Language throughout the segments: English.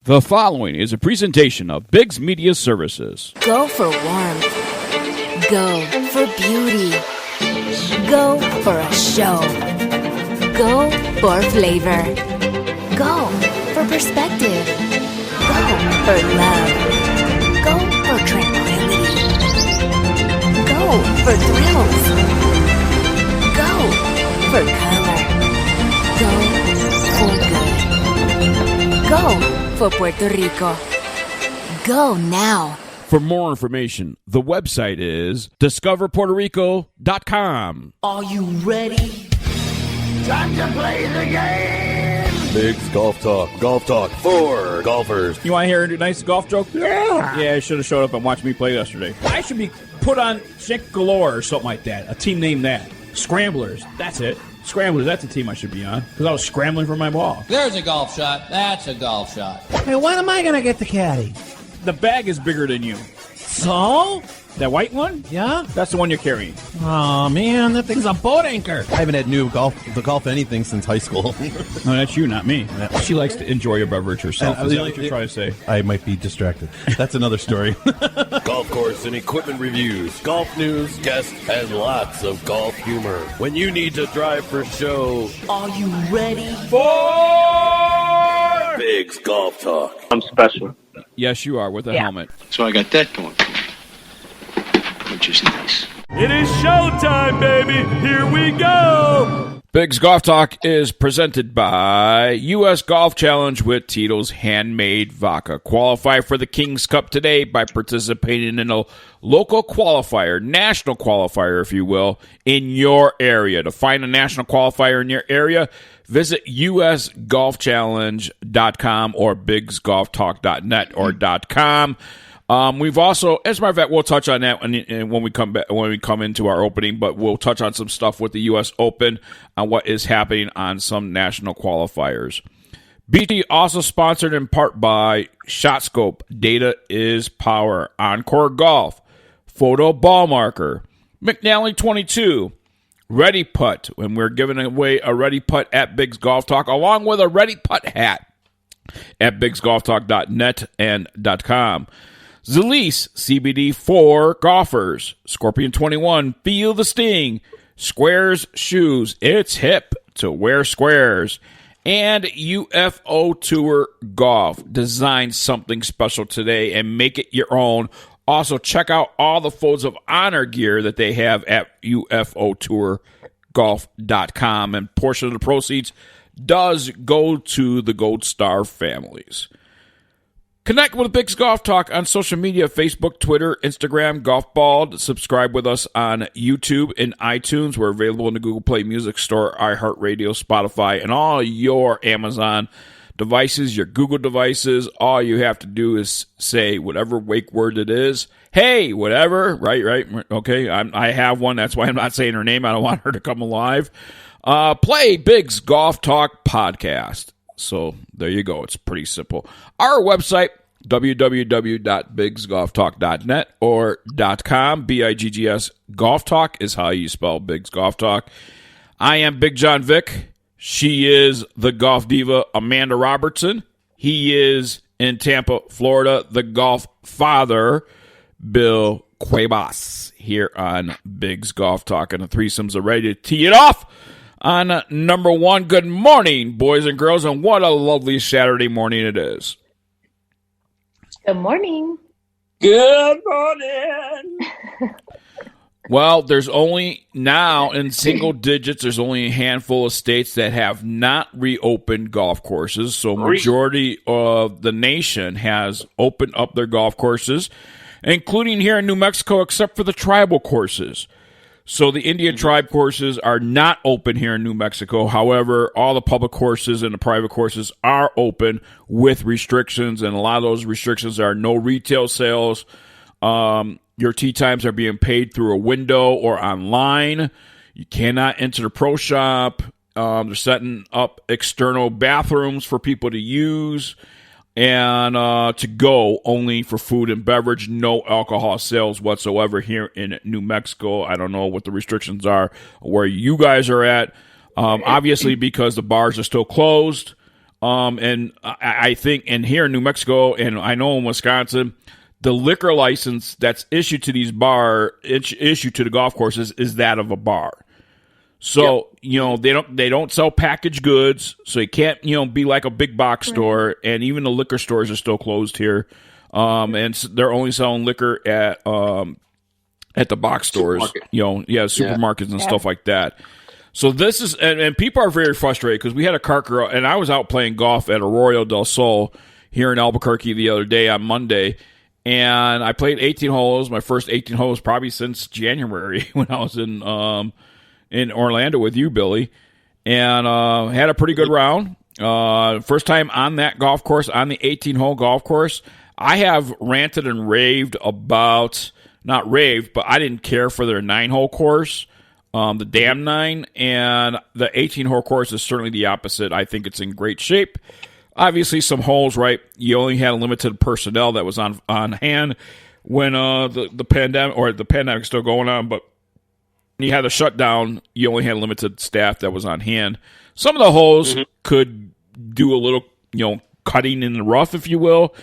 The following is a presentation of BiGGs Media Services. Go for warmth. Go for beauty. Go for a show. Go for flavor. Go for perspective. Go for love. Go for tranquility. Go for thrills. Go for color. Go for good. Go for Puerto Rico. Go now. For more information, the website is discoverpuertorico.com. Are you ready? Time to play the game! BiGGs Golf Talk. Golf Talk for golfers. You want to hear a nice golf joke? Yeah, I should have showed up and watched me play yesterday. I should be put on Chick Galore or something like that. A team named that. Scramblers. That's it. Scramblers, that's a team I should be on. Because I was scrambling for my ball. There's a golf shot. That's a golf shot. Hey, when am I going to get the caddy? The bag is bigger than you. So? That white one? Yeah? That's the one you're carrying. Oh, man, that thing's a boat anchor. I haven't had golf anything since high school. No, that's you, not me. She likes to enjoy a beverage herself. Is that what you're trying to say? I might be distracted. That's another story. Golf course and equipment reviews, golf news, guests, and lots of golf humor. When you need to drive for show, Are you ready? BiGGs Golf Talk. I'm special. Yes, you are, with a helmet. So I got that going for me, which is nice. It is showtime, baby. Here we go. BiGGs Golf Talk is presented by U.S. Golf Challenge with Tito's Handmade Vodka. Qualify for the King's Cup today by participating in a local qualifier, national qualifier, if you will, in your area. To find a national qualifier in your area, visit usgolfchallenge.com or biggsgolftalk.net or .com. We've also, as a matter of fact, we'll touch on that when we come back, when we come into our opening, but we'll touch on some stuff with the U.S. Open on what is happening on some national qualifiers. BGT also sponsored in part by ShotScope, Data is Power, Encore Golf, Photo Ball Marker, McNally 22, Ready Putt, and we're giving away a Ready Putt at BiGGs Golf Talk, along with a Ready Putt hat at biggsgolftalk.net and .com. Zalise, CBD for golfers. Scorpion 21, feel the sting. Squares shoes, it's hip to wear squares. And UFO Tour Golf, design something special today and make it your own. Also, check out all the Folds of Honor gear that they have at ufotourgolf.com. And portion of the proceeds does go to the Gold Star families. Connect with BiGGs Golf Talk on social media, Facebook, Twitter, Instagram, Golf Bald. Subscribe with us on YouTube and iTunes. We're available in the Google Play Music Store, iHeartRadio, Spotify, and all your Amazon devices, your Google devices. All you have to do is say whatever wake word it is. Hey, whatever. Right. Okay, I have one. That's why I'm not saying her name. I don't want her to come alive. Play BiGGs Golf Talk Podcast. So there you go. It's pretty simple. Our website, www.biggsgolftalk.net or .com. BiGGs Golf Talk is how you spell BiGGs Golf Talk. I am Bigg Jon Vic. She is the golf diva Amanda Robertson. He is in Tampa, Florida, the golf father, Bill Cuevas, here on BiGGs Golf Talk. And the threesomes are ready to tee it off on number one. Good morning, boys and girls, and what a lovely Saturday morning it is. Good morning. Good morning. Well, there's only now in single digits, there's only a handful of states that have not reopened golf courses. So majority of the nation has opened up their golf courses, including here in New Mexico, except for the tribal courses. So the Indian tribe courses are not open here in New Mexico. However, all the public courses and the private courses are open with restrictions, and a lot of those restrictions are no retail sales. Your tee times are being paid through a window or online. You cannot enter the pro shop. They're setting up external bathrooms for people to use. And to go only for food and beverage, no alcohol sales whatsoever here in New Mexico. I don't know what the restrictions are where you guys are at. Obviously, because the bars are still closed, And I think, and here in New Mexico, and I know in Wisconsin, the liquor license that's issued to these issued to the golf courses is that of a bar. So, they don't sell packaged goods, so you can't, be like a big box store, and even the liquor stores are still closed here. And they're only selling liquor at the box stores, supermarkets and stuff like that. So this is, and people are very frustrated because we had a cart girl, and I was out playing golf at Arroyo del Sol here in Albuquerque the other day on Monday, and I played 18 holes, my first 18 holes probably since January when I was in Orlando with you, Billy, and had a pretty good round. First time on that golf course, on the 18-hole golf course. I have ranted and raved about, not raved, but I didn't care for their 9-hole course. The Dam 9, and the 18-hole course is certainly the opposite. I think it's in great shape. Obviously, some holes, right? You only had limited personnel that was on hand when the pandemic was still going on, but when you had a shutdown, you only had limited staff that was on hand. Some of the holes could do a little, cutting in the rough, if you will.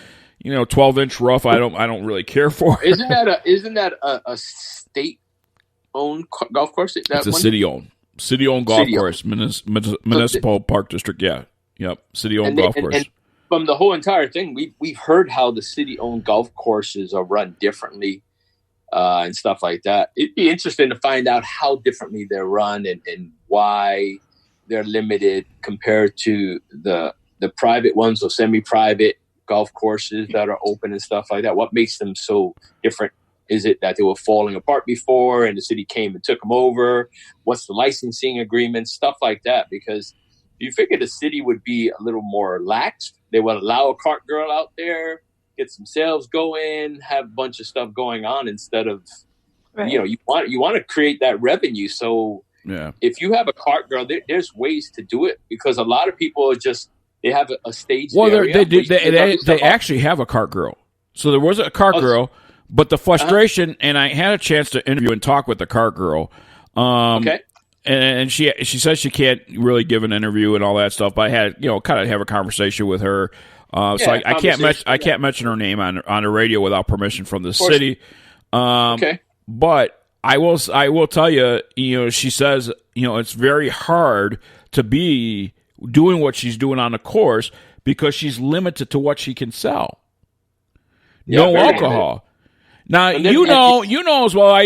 12-inch rough. I don't really care for. Isn't that a state-owned golf course? It's a city-owned golf course, municipal park district. Yeah, yep, city-owned golf course. And from the whole entire thing, we've heard how the city-owned golf courses are run differently and stuff like that. It'd be interesting to find out how differently they're run and why they're limited compared to the private ones or semi-private golf courses that are open and stuff like that. What makes them so different? Is it that they were falling apart before and the city came and took them over? What's the licensing agreement? Stuff like that. Because you figure the city would be a little more lax. They would allow a cart girl out there, get some sales going, have a bunch of stuff going on instead of, you want to create that revenue. So if you have a cart girl, there's ways to do it because a lot of people are just, they have a stage. Well, they actually have a cart girl. So there was a cart girl, but the frustration, and I had a chance to interview and talk with the cart girl. And she says she can't really give an interview and all that stuff. But I had kind of have a conversation with her. So I can't mention her name on the radio without permission from the city. But I will tell you, she says it's very hard to be doing what she's doing on the course because she's limited to what she can sell. No alcohol. Now, you know as well,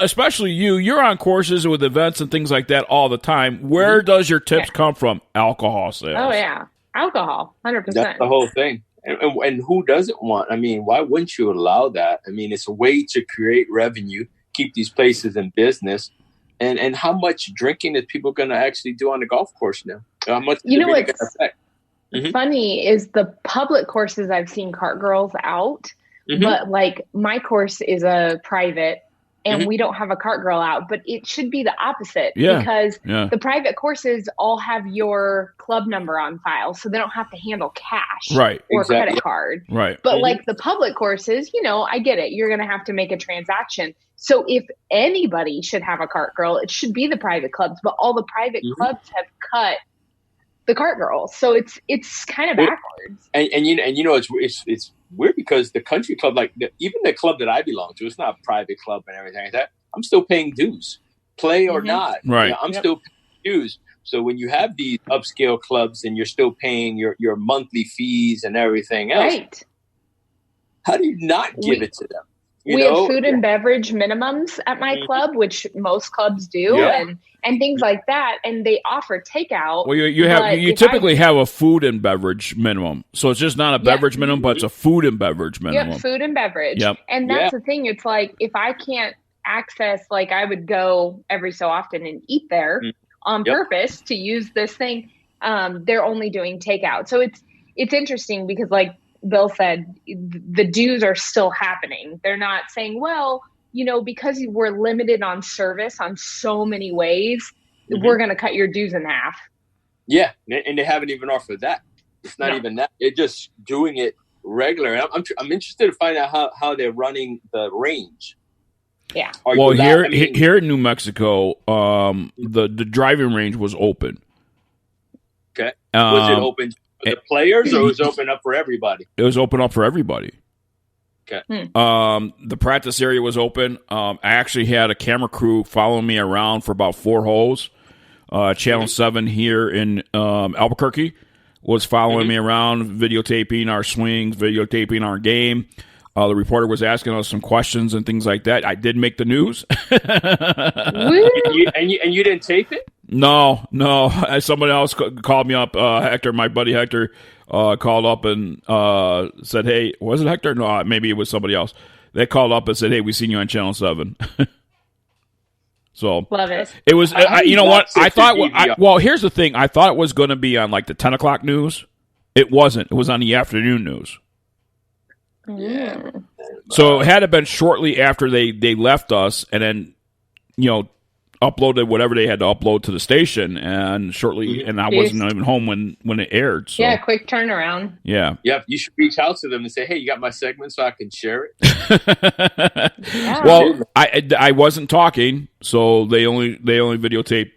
especially you're on courses with events and things like that all the time. Where does your tips come from? Alcohol sales. Oh, yeah. Alcohol, 100%. That's the whole thing. And who doesn't want? I mean, why wouldn't you allow that? I mean, it's a way to create revenue, keep these places in business. And how much drinking is people going to actually do on the golf course now? How much is it really going to affect? Funny is the public courses I've seen cart girls out, but like my course is a private and we don't have a cart girl out, but it should be the opposite because the private courses all have your club number on file, so they don't have to handle cash or credit card. Right. But like the public courses, I get it. You're going to have to make a transaction. So if anybody should have a cart girl, it should be the private clubs, but all the private clubs have cut the cart girl. So it's kind of backwards. And it's weird because the country club, like even the club that I belong to, it's not a private club and everything like that. I'm still paying dues, play or not. Right. I'm still paying dues. So when you have these upscale clubs and you're still paying your monthly fees and everything else, how do you not give it to them? We have food and beverage minimums at my club, which most clubs do, and things like that. And they offer takeout. Well, you typically have a food and beverage minimum, so it's just not a beverage minimum, but it's a food and beverage minimum. Food and beverage. Yep. And that's the thing. It's like if I can't access, like I would go every so often and eat there on purpose to use this thing. They're only doing takeout, so it's interesting because like Bill said, the dues are still happening. They're not saying, well, because we're limited on service on so many ways, we're going to cut your dues in half. Yeah, and they haven't even offered that. It's not even that. They're just doing it regular. I'm interested to find out how they're running the range. Yeah. Well, here in New Mexico, the driving range was open. Okay. Was it open The players, or it was open up for everybody? It was open up for everybody. Okay. The practice area was open. I actually had a camera crew following me around for about 4 holes. Channel 7 here in Albuquerque was following me around, videotaping our swings, videotaping our game. The reporter was asking us some questions and things like that. I did make the news. and you didn't tape it? No. Somebody else called me up. Hector, my buddy Hector, called up and said, "Hey, was it Hector? No, maybe it was somebody else." They called up and said, "Hey, we seen you on Channel 7." So love it. It was. You know what? I thought. Well, here's the thing. I thought it was going to be on like the 10 o'clock news. It wasn't. It was on the afternoon news. Yeah. So it had to been shortly after they left us, and then uploaded whatever they had to upload to the station, and shortly, and I wasn't even home when it aired. So. Yeah, quick turnaround. Yeah. Yeah, you should reach out to them and say, "Hey, you got my segment, so I can share it." Yeah. Well, I wasn't talking, so they only videotaped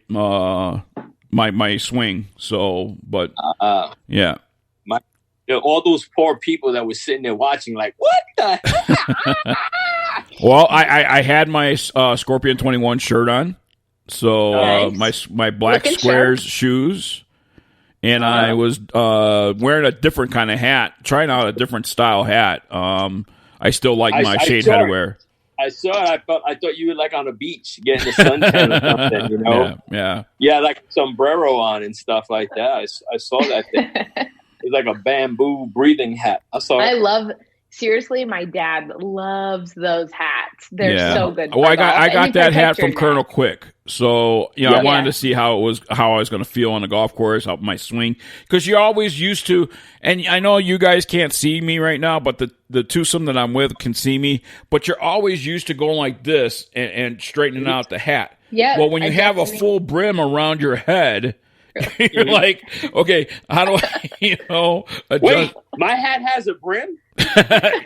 my swing. So, but yeah. All those poor people that were sitting there watching, like, what the heck? Well, I had my Scorpion 21 shirt on, so nice. my black Looking squares sharp. shoes, and I was wearing a different kind of hat, trying out a different style hat. I still like my shade head wear. I saw it. I thought you were like on a beach getting the suntan or something, Yeah, like a sombrero on and stuff like that. I saw that thing. It's like a bamboo breathing hat. I saw it. Seriously, my dad loves those hats. They're so good. Well, I got that hat from neck. Colonel Quick. So, I wanted to see how I was going to feel on the golf course, how my swing, because you're always used to, and I know you guys can't see me right now, but the twosome that I'm with can see me, but you're always used to going like this and straightening out the hat. Yeah. Well, when you have a full brim around your head, you're like, okay, how do I, adjust? Wait, my hat has a brim?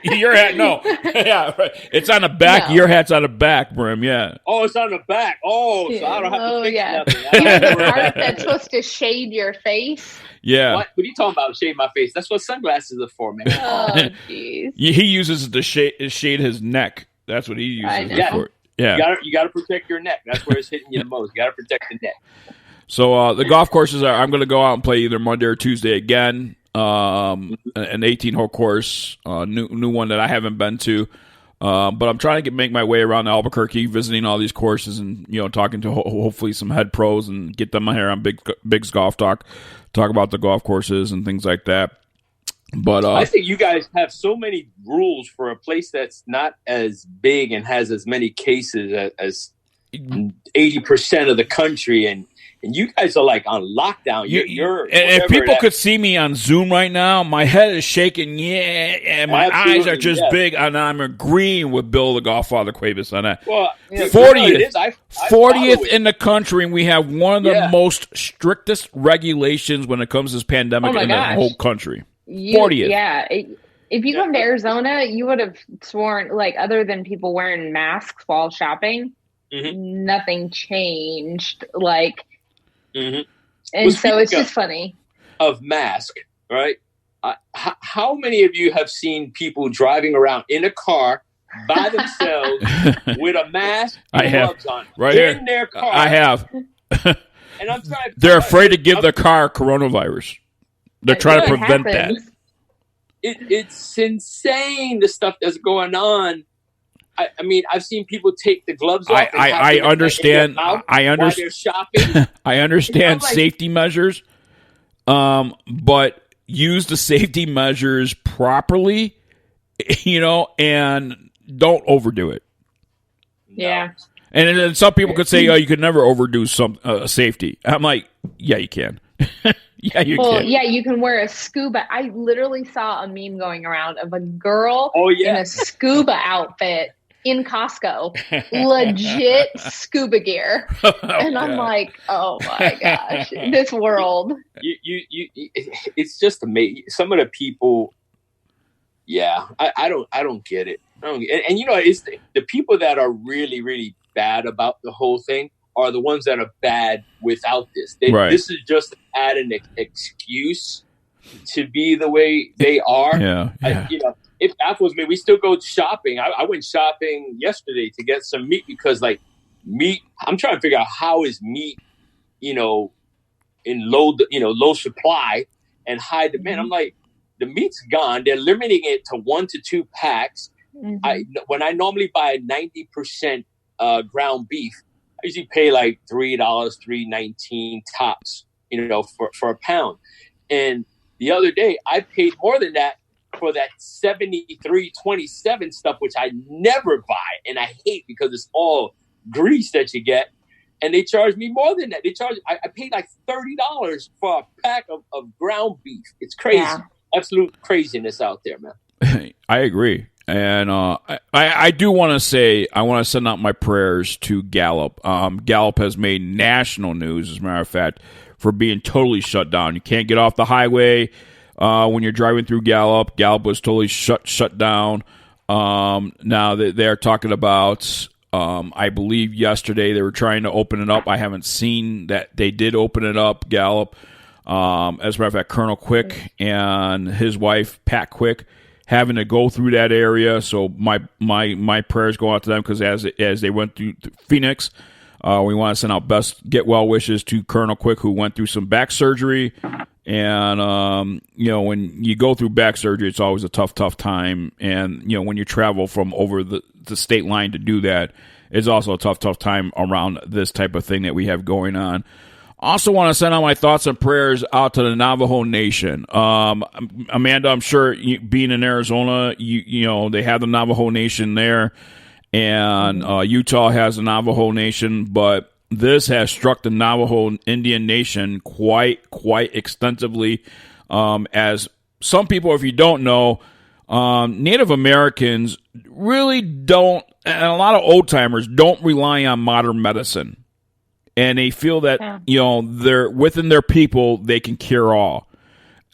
Your hat, no. Yeah, right. It's on the back. No. Your hat's on the back brim, yeah. Oh, it's on the back. Oh, so I don't have to fix nothing. Even the part that's supposed to shade your face. Yeah. What are you talking about? Shade my face? That's what sunglasses are for, man. Oh, jeez. He uses it to shade his neck. That's what he uses it for. Yeah. You got to protect your neck. That's where it's hitting you the most. You got to protect the neck. So the golf courses I'm going to go out and play either Monday or Tuesday again. An 18-hole course, new one that I haven't been to. But I'm trying to make my way around Albuquerque, visiting all these courses, and talking to hopefully some head pros and get them here on Bigg's Golf Talk about the golf courses and things like that. But I think you guys have so many rules for a place that's not as big and has as many cases as 80% of the country, and you guys are like on lockdown. You're and if people could see me on Zoom right now, my head is shaking, and my eyes are just big, and I'm agreeing with Bill the Godfather Cuevas on that. Well, 40th in the country, and we have one of the most strictest regulations when it comes to this pandemic in the whole country. 40th. Yeah. If you come to Arizona, you would have sworn, like, other than people wearing masks while shopping, nothing changed. Like, and so it's just funny. Of mask, right? How many of you have seen people driving around in a car by themselves with a mask and gloves on? Right in here. Their car. I have. And I'm trying. They're afraid to give their car coronavirus. They're trying to prevent that. It's insane, the stuff that's going on. I mean, I've seen people take the gloves off. I understand. I understand. While they're shopping. I understand safety measures, but use the safety measures properly, and don't overdo it. Yeah. And then some people could say, "Oh, you could never overdo some safety." I'm like, "Yeah, you can." Yeah, you can. Yeah, you can wear a scuba. I literally saw a meme going around of a girl in a scuba outfit in Costco, legit scuba gear, and I'm like, oh my gosh, this world. It's just amazing. Some of the people, I don't get it. And it's the people that are really, really bad about the whole thing are the ones that are bad without this. This is just an excuse to be the way they are. Yeah. It baffles me. We still go shopping. I went shopping yesterday to get some meat because, like, meat. I'm trying to figure out how is meat, in low supply and high demand. I'm like, the meat's gone. They're limiting it to 1 to 2 packs. When I normally buy 90% ground beef, I usually pay like $3, $3.19 tops, for a pound. And the other day, I paid more than that for that 73.27 stuff, which I never buy and I hate because it's all grease that you get. And they charge me more than that. I paid like $30 for a pack of ground beef. It's crazy. Yeah. Absolute craziness out there, man. I agree. And I do want to say, I want to send out my prayers to Gallup. Gallup has made national news, as a matter of fact, for being totally shut down. You can't get off the highway when you're driving through Gallup. Gallup was totally shut down. Now they're talking about, I believe yesterday they were trying to open it up. I haven't seen that they did open it up, Gallup. As a matter of fact, Colonel Quick and his wife, Pat Quick, having to go through that area. So my prayers go out to them because as they went through Phoenix, we want to send out best get well wishes to Colonel Quick, who went through some back surgery. And, when you go through back surgery, it's always a tough time. And, when you travel from over the state line to do that, it's also a tough time around this type of thing that we have going on. Also want to send out my thoughts and prayers out to the Navajo Nation. Amanda, I'm sure being in Arizona, they have the Navajo Nation there, and Utah has the Navajo Nation, but this has struck the Navajo Indian Nation quite extensively. As some people, if you don't know, Native Americans really don't, and a lot of old timers don't rely on modern medicine. And they feel that, they're within their people, they can cure all.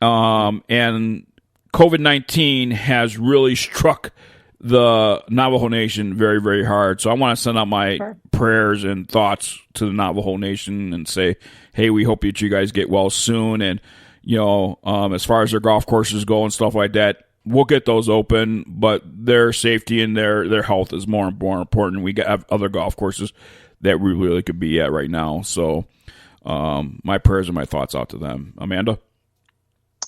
And COVID-19 has really struck the Navajo Nation very, very hard. So I want to send out my prayers and thoughts to the Navajo Nation and say, hey, we hope that you guys get well soon. And, as far as their golf courses go and stuff like that, we'll get those open, but their safety and their health is more important. We have other golf courses that we really could be at right now. So my prayers and my thoughts out to them. Amanda?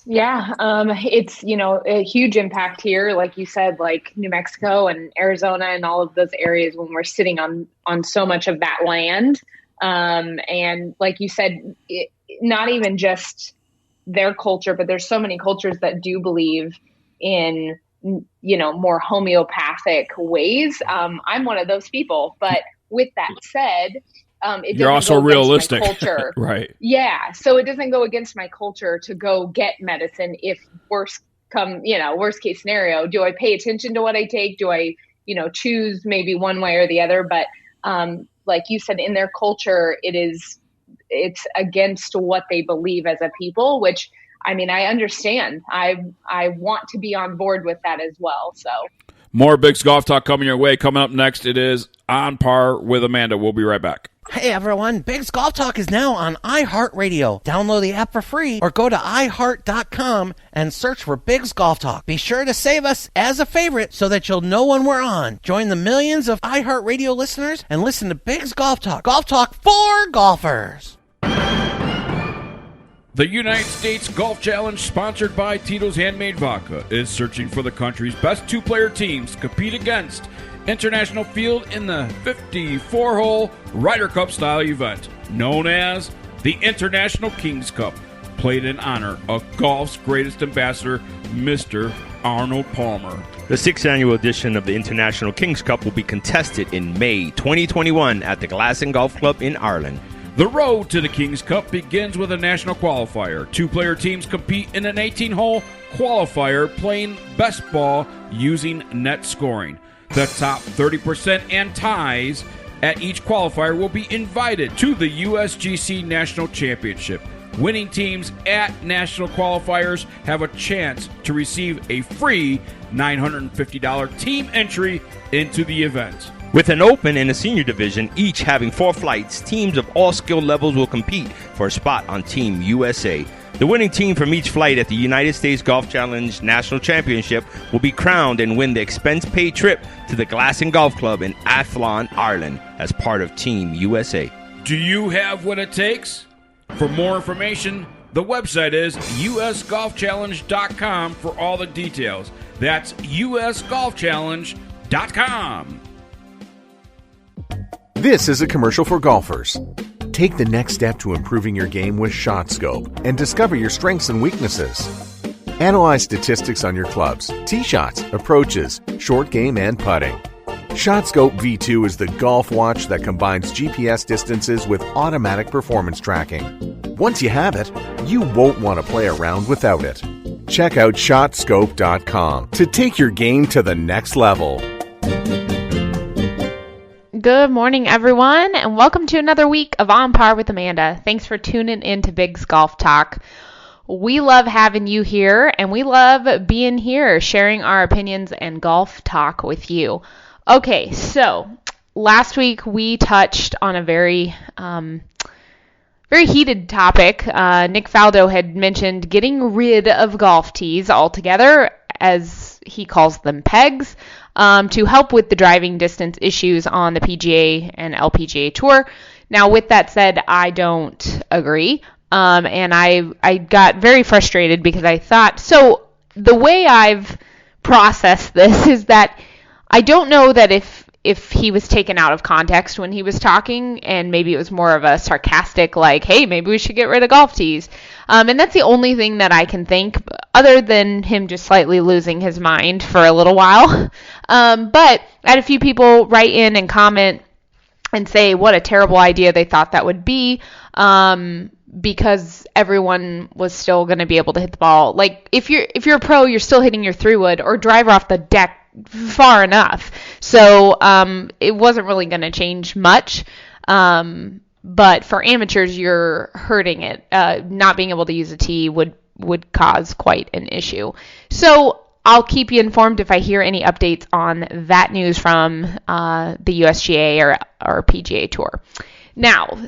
Yeah, it's, a huge impact here. Like you said, like New Mexico and Arizona and all of those areas when we're sitting on so much of that land. And like you said, not even just their culture, but there's so many cultures that do believe in, more homeopathic ways. I'm one of those people, but with that said, you're also realistic, culture. Right? Yeah, so it doesn't go against my culture to go get medicine. If worst case scenario, do I pay attention to what I take? Do I, choose maybe one way or the other? But like you said, in their culture, it's against what they believe as a people, which I understand. I want to be on board with that as well. So. More BiGGs Golf Talk coming your way. Coming up next, it is On Par with Amanda. We'll be right back. Hey everyone, BiGGs Golf Talk is now on iHeartRadio. Download the app for free or go to iHeart.com and search for BiGGs Golf Talk. Be sure to save us as a favorite so that you'll know when we're on. Join the millions of iHeartRadio listeners and listen to BiGGs Golf Talk. Golf Talk for golfers. The United States Golf Challenge, sponsored by Tito's Handmade Vodka, is searching for the country's best two-player teams to compete against International Field in the 54-hole Ryder Cup style event, known as the International Kings Cup, played in honor of golf's greatest ambassador, Mr. Arnold Palmer. The 6th annual edition of the International Kings Cup will be contested in May 2021 at the Glasson Golf Club in Ireland. The road to the Kings Cup begins with a national qualifier. Two-player teams compete in an 18-hole qualifier playing best ball using net scoring. The top 30% and ties at each qualifier will be invited to the USGC National Championship. Winning teams at national qualifiers have a chance to receive a free $950 team entry into the event. With an open and a senior division, each having 4 flights, teams of all skill levels will compete for a spot on Team USA. The winning team from each flight at the United States Golf Challenge National Championship will be crowned and win the expense-paid trip to the Glasson Golf Club in Athlone, Ireland, as part of Team USA. Do you have what it takes? For more information, the website is usgolfchallenge.com for all the details. That's usgolfchallenge.com. This is a commercial for golfers. Take the next step to improving your game with ShotScope and discover your strengths and weaknesses. Analyze statistics on your clubs, tee shots, approaches, short game, and putting. ShotScope V2 is the golf watch that combines GPS distances with automatic performance tracking. Once you have it, you won't want to play around without it. Check out ShotScope.com to take your game to the next level. Good morning, everyone, and welcome to another week of On Par with Amanda. Thanks for tuning in to Bigg's Golf Talk. We love having you here, and we love being here, sharing our opinions and golf talk with you. Okay, so last week we touched on a very heated topic. Nick Faldo had mentioned getting rid of golf tees altogether, as he calls them pegs, to help with the driving distance issues on the PGA and LPGA Tour. Now, with that said, I don't agree, and I got very frustrated because I thought, so the way I've processed this is that I don't know that if he was taken out of context when he was talking, and maybe it was more of a sarcastic, like, hey, maybe we should get rid of golf tees. And that's the only thing that I can think, other than him just slightly losing his mind for a little while. But I had a few people write in and comment and say what a terrible idea they thought that would be, because everyone was still going to be able to hit the ball. Like, if you're a pro, you're still hitting your 3-wood or driver off the deck far enough. So it wasn't really going to change much. But for amateurs, you're hurting it. Not being able to use a tee would cause quite an issue. So I'll keep you informed if I hear any updates on that news from the USGA or PGA Tour. Now,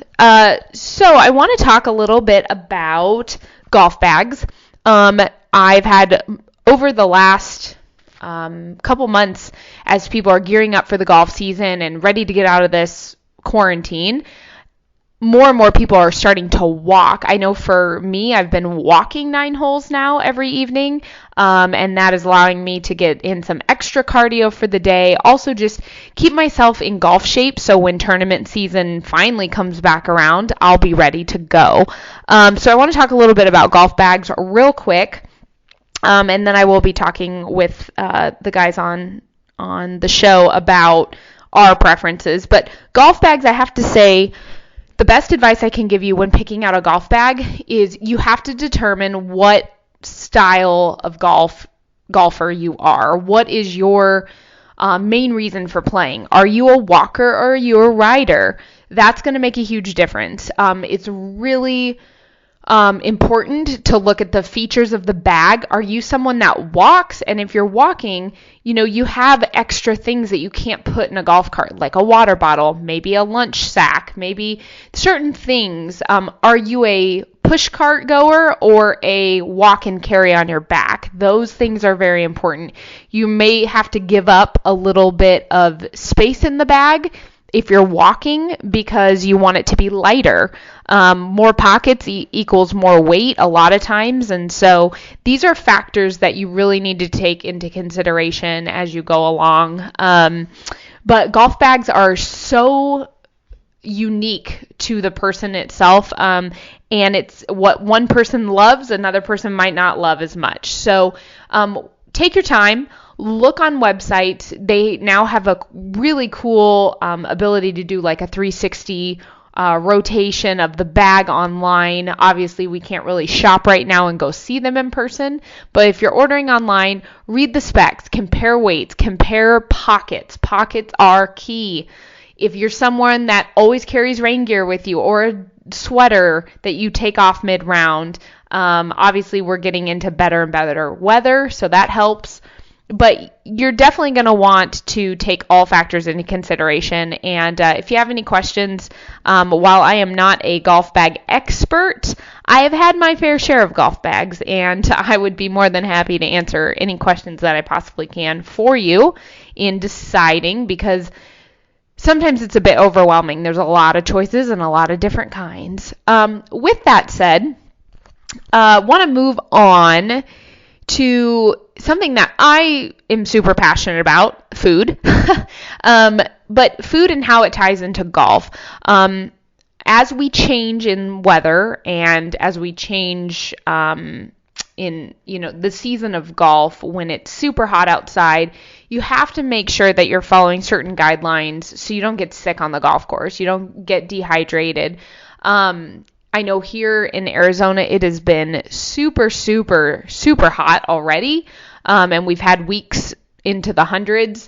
so I want to talk a little bit about golf bags. I've had, over the last couple months, as people are gearing up for the golf season and ready to get out of this quarantine, more and more people are starting to walk. I know for me, I've been walking 9 holes now every evening, and that is allowing me to get in some extra cardio for the day. Also, just keep myself in golf shape, so when tournament season finally comes back around, I'll be ready to go. So I want to talk a little bit about golf bags real quick, and then I will be talking with the guys on the show about our preferences. But golf bags, I have to say, the best advice I can give you when picking out a golf bag is you have to determine what style of golfer you are. What is your main reason for playing? Are you a walker or are you a rider? That's going to make a huge difference. It's really important to look at the features of the bag. Are you someone that walks? And if you're walking, you have extra things that you can't put in a golf cart, like a water bottle, maybe a lunch sack, maybe certain things. Are you a push cart goer or a walk and carry on your back? Those things are very important. You may have to give up a little bit of space in the bag if you're walking because you want it to be lighter. More pockets equals more weight a lot of times, and so these are factors that you really need to take into consideration as you go along. But golf bags are so unique to the person itself, and it's what one person loves, another person might not love as much. So take your time. Look on websites. They now have a really cool ability to do like a 360 rotation of the bag online. Obviously, we can't really shop right now and go see them in person. But if you're ordering online, read the specs, compare weights, compare pockets. Pockets are key. If you're someone that always carries rain gear with you or a sweater that you take off mid-round, obviously we're getting into better and better weather, so that helps. But you're definitely going to want to take all factors into consideration. And if you have any questions, while I am not a golf bag expert, I have had my fair share of golf bags, and I would be more than happy to answer any questions that I possibly can for you in deciding, because sometimes it's a bit overwhelming. There's a lot of choices and a lot of different kinds. With that said, want to move on to something that I am super passionate about, food. But food and how it ties into golf. As we change in weather and as we change in the season of golf, when it's super hot outside, you have to make sure that you're following certain guidelines so you don't get sick on the golf course. You don't get dehydrated. I know here in Arizona it has been super, super, super hot already, and we've had weeks into the hundreds.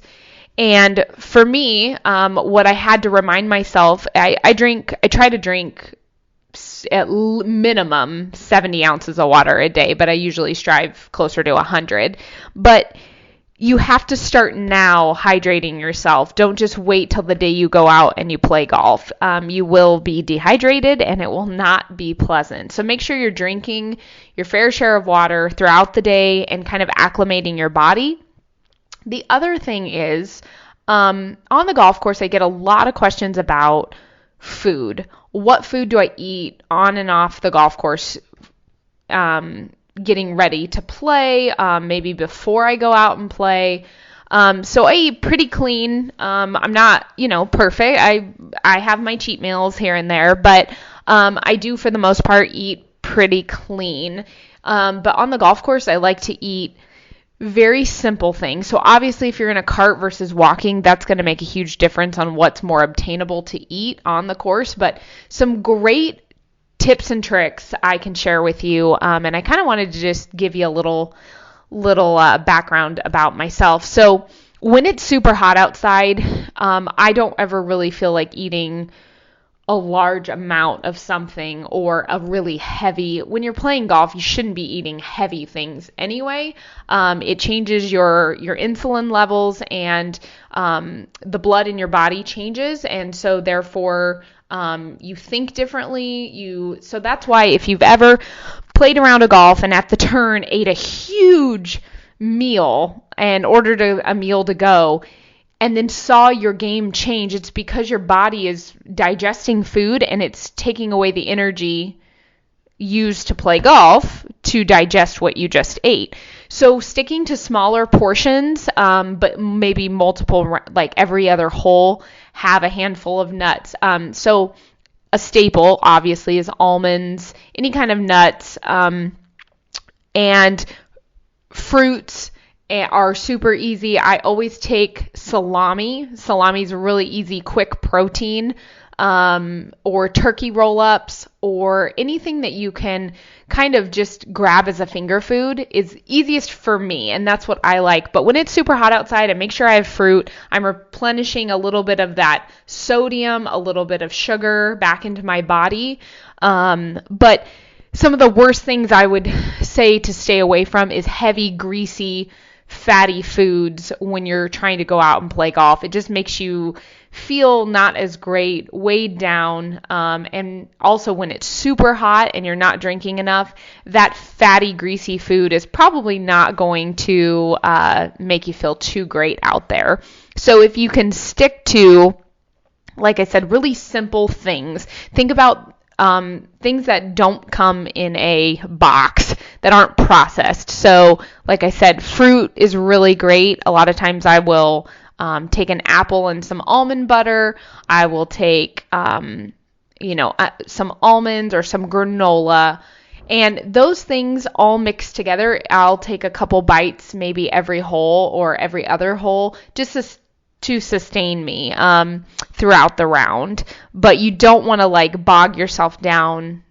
And for me, what I had to remind myself, I try to drink at minimum 70 ounces of water a day, but I usually strive closer to 100. But you have to start now hydrating yourself. Don't just wait till the day you go out and you play golf. You will be dehydrated and it will not be pleasant. So make sure you're drinking your fair share of water throughout the day and kind of acclimating your body. The other thing is, on the golf course, I get a lot of questions about food. What food do I eat on and off the golf course? Getting ready to play, maybe before I go out and play. So I eat pretty clean. I'm not, perfect. I have my cheat meals here and there, but I do for the most part eat pretty clean. But on the golf course, I like to eat very simple things. So obviously if you're in a cart versus walking, that's going to make a huge difference on what's more obtainable to eat on the course. But some great tips and tricks I can share with you, and I kind of wanted to just give you a little background about myself. So when it's super hot outside, I don't ever really feel like eating a large amount of something or a really heavy. When you're playing golf, you shouldn't be eating heavy things anyway. It changes your insulin levels, and the blood in your body changes, and so therefore you think differently. So that's why if you've ever played a round of golf and at the turn ate a huge meal and ordered a meal to go and then saw your game change, it's because your body is digesting food and it's taking away the energy used to play golf to digest what you just ate. So sticking to smaller portions, but maybe multiple, like every other hole, have a handful of nuts. So a staple, obviously, is almonds, any kind of nuts, and fruits are super easy. I always take salami. Salami is a really easy, quick protein, or turkey roll-ups, or anything that you can kind of just grab as a finger food is easiest for me, and that's what I like. But when it's super hot outside, I make sure I have fruit. I'm replenishing a little bit of that sodium, a little bit of sugar back into my body. But some of the worst things I would say to stay away from is heavy, greasy, fatty foods when you're trying to go out and play golf. It just makes you feel not as great, weighed down, and also when it's super hot and you're not drinking enough, that fatty, greasy food is probably not going to make you feel too great out there. So if you can stick to, like I said, really simple things, think about things that don't come in a box, that aren't processed. So like I said, fruit is really great. A lot of times I will take an apple and some almond butter. I will take, some almonds or some granola. And those things all mixed together, I'll take a couple bites, maybe every hole or every other hole, just to sustain me throughout the round. But you don't want to bog yourself down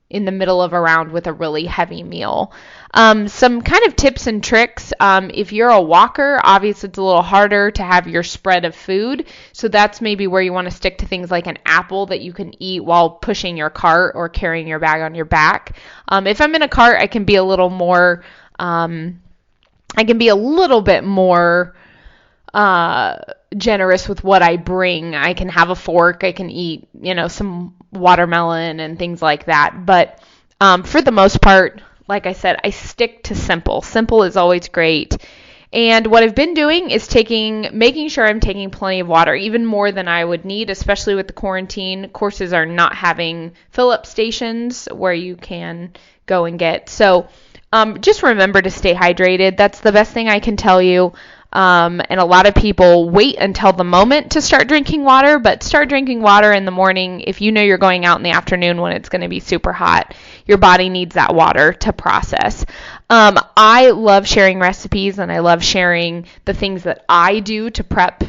in the middle of a round with a really heavy meal. Some kind of tips and tricks. If you're a walker, obviously it's a little harder to have your spread of food. So that's maybe where you want to stick to things like an apple that you can eat while pushing your cart or carrying your bag on your back. If I'm in a cart, I can be a little more I can be a little bit more generous with what I bring. I can have a fork. I can eat, some watermelon and things like that. But for the most part, like I said, I stick to simple. Simple is always great. And what I've been doing is making sure I'm taking plenty of water, even more than I would need, especially with the quarantine. Courses are not having fill-up stations where you can go and get. So just remember to stay hydrated. That's the best thing I can tell you. And a lot of people wait until the moment to start drinking water, but start drinking water in the morning. If you know you're going out in the afternoon when it's going to be super hot, your body needs that water to process. I love sharing recipes, and I love sharing the things that I do to prep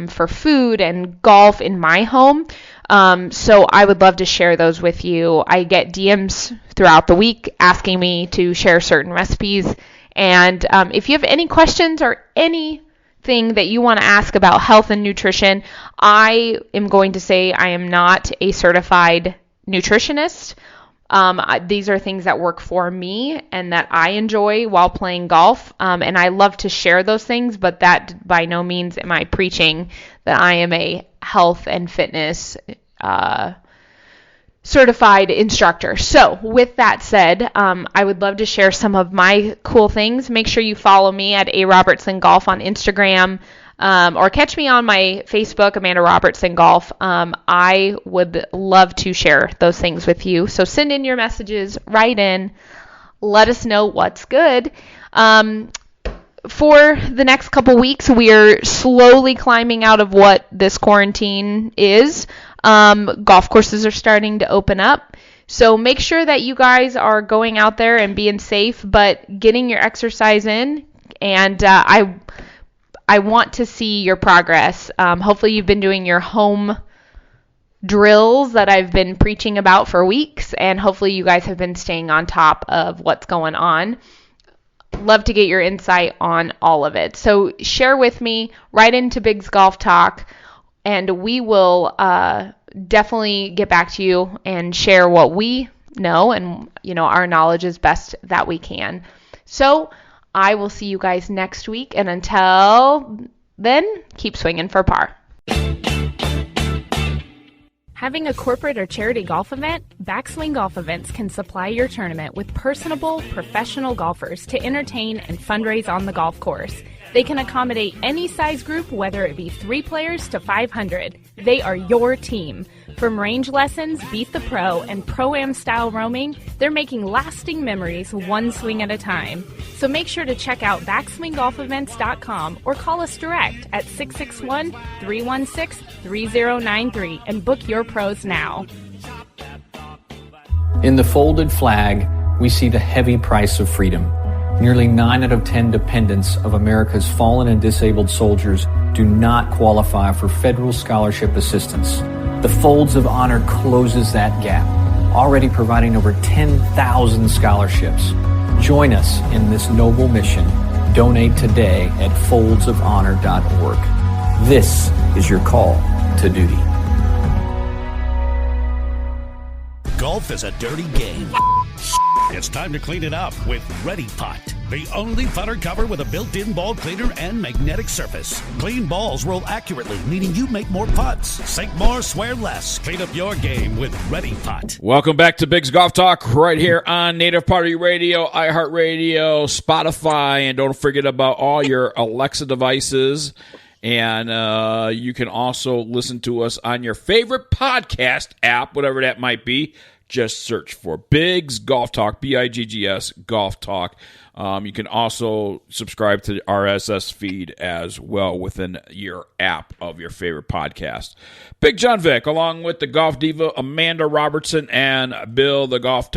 for food and golf in my home. So I would love to share those with you. I get DMs throughout the week asking me to share certain recipes. And if you have any questions or anything that you want to ask about health and nutrition, I am going to say I am not a certified nutritionist. These are things that work for me and that I enjoy while playing golf. And I love to share those things, but that by no means am I preaching that I am a health and fitness certified instructor. So with that said, I would love to share some of my cool things. Make sure you follow me at A Robertson Golf on Instagram, or catch me on my Facebook, Amanda Robertson Golf. I would love to share those things with you. So send in your messages, write in, let us know what's good. For the next couple weeks, we're slowly climbing out of what this quarantine is. Golf courses are starting to open up. So make sure that you guys are going out there and being safe, but getting your exercise in. And I want to see your progress. Hopefully you've been doing your home drills that I've been preaching about for weeks, and hopefully you guys have been staying on top of what's going on. Love to get your insight on all of it. So share with me, write into Bigg's Golf Talk, and we will definitely get back to you and share what we know, and our knowledge is best that we can. So I will see you guys next week, and until then, keep swinging for par. Having a corporate or charity golf event? Backswing Golf Events can supply your tournament with personable, professional golfers to entertain and fundraise on the golf course. They can accommodate any size group, whether it be 3 players to 500. They are your team. From range lessons, Beat the Pro, and Pro-Am style roaming, they're making lasting memories one swing at a time. So make sure to check out backswinggolfevents.com or call us direct at 661-316-3093 and book your pros now. In the folded flag, we see the heavy price of freedom. Nearly 9 out of 10 dependents of America's fallen and disabled soldiers do not qualify for federal scholarship assistance. The Folds of Honor closes that gap, already providing over 10,000 scholarships. Join us in this noble mission. Donate today at foldsofhonor.org. This is your call to duty. Golf is a dirty game. It's time to clean it up with Ready Pot, the only putter cover with a built-in ball cleaner and magnetic surface. Clean balls roll accurately, meaning you make more putts. Sink more, swear less. Clean up your game with Ready Pot. Welcome back to Bigg's Golf Talk right here on Native Party Radio, iHeartRadio, Spotify, and don't forget about all your Alexa devices. And you can also listen to us on your favorite podcast app, whatever that might be. Just search for Bigg's Golf Talk, BIGGS Golf Talk. You can also subscribe to the RSS feed as well within your app of your favorite podcast. Bigg Jon Vick, along with the golf diva Amanda Robertson and Bill, the golf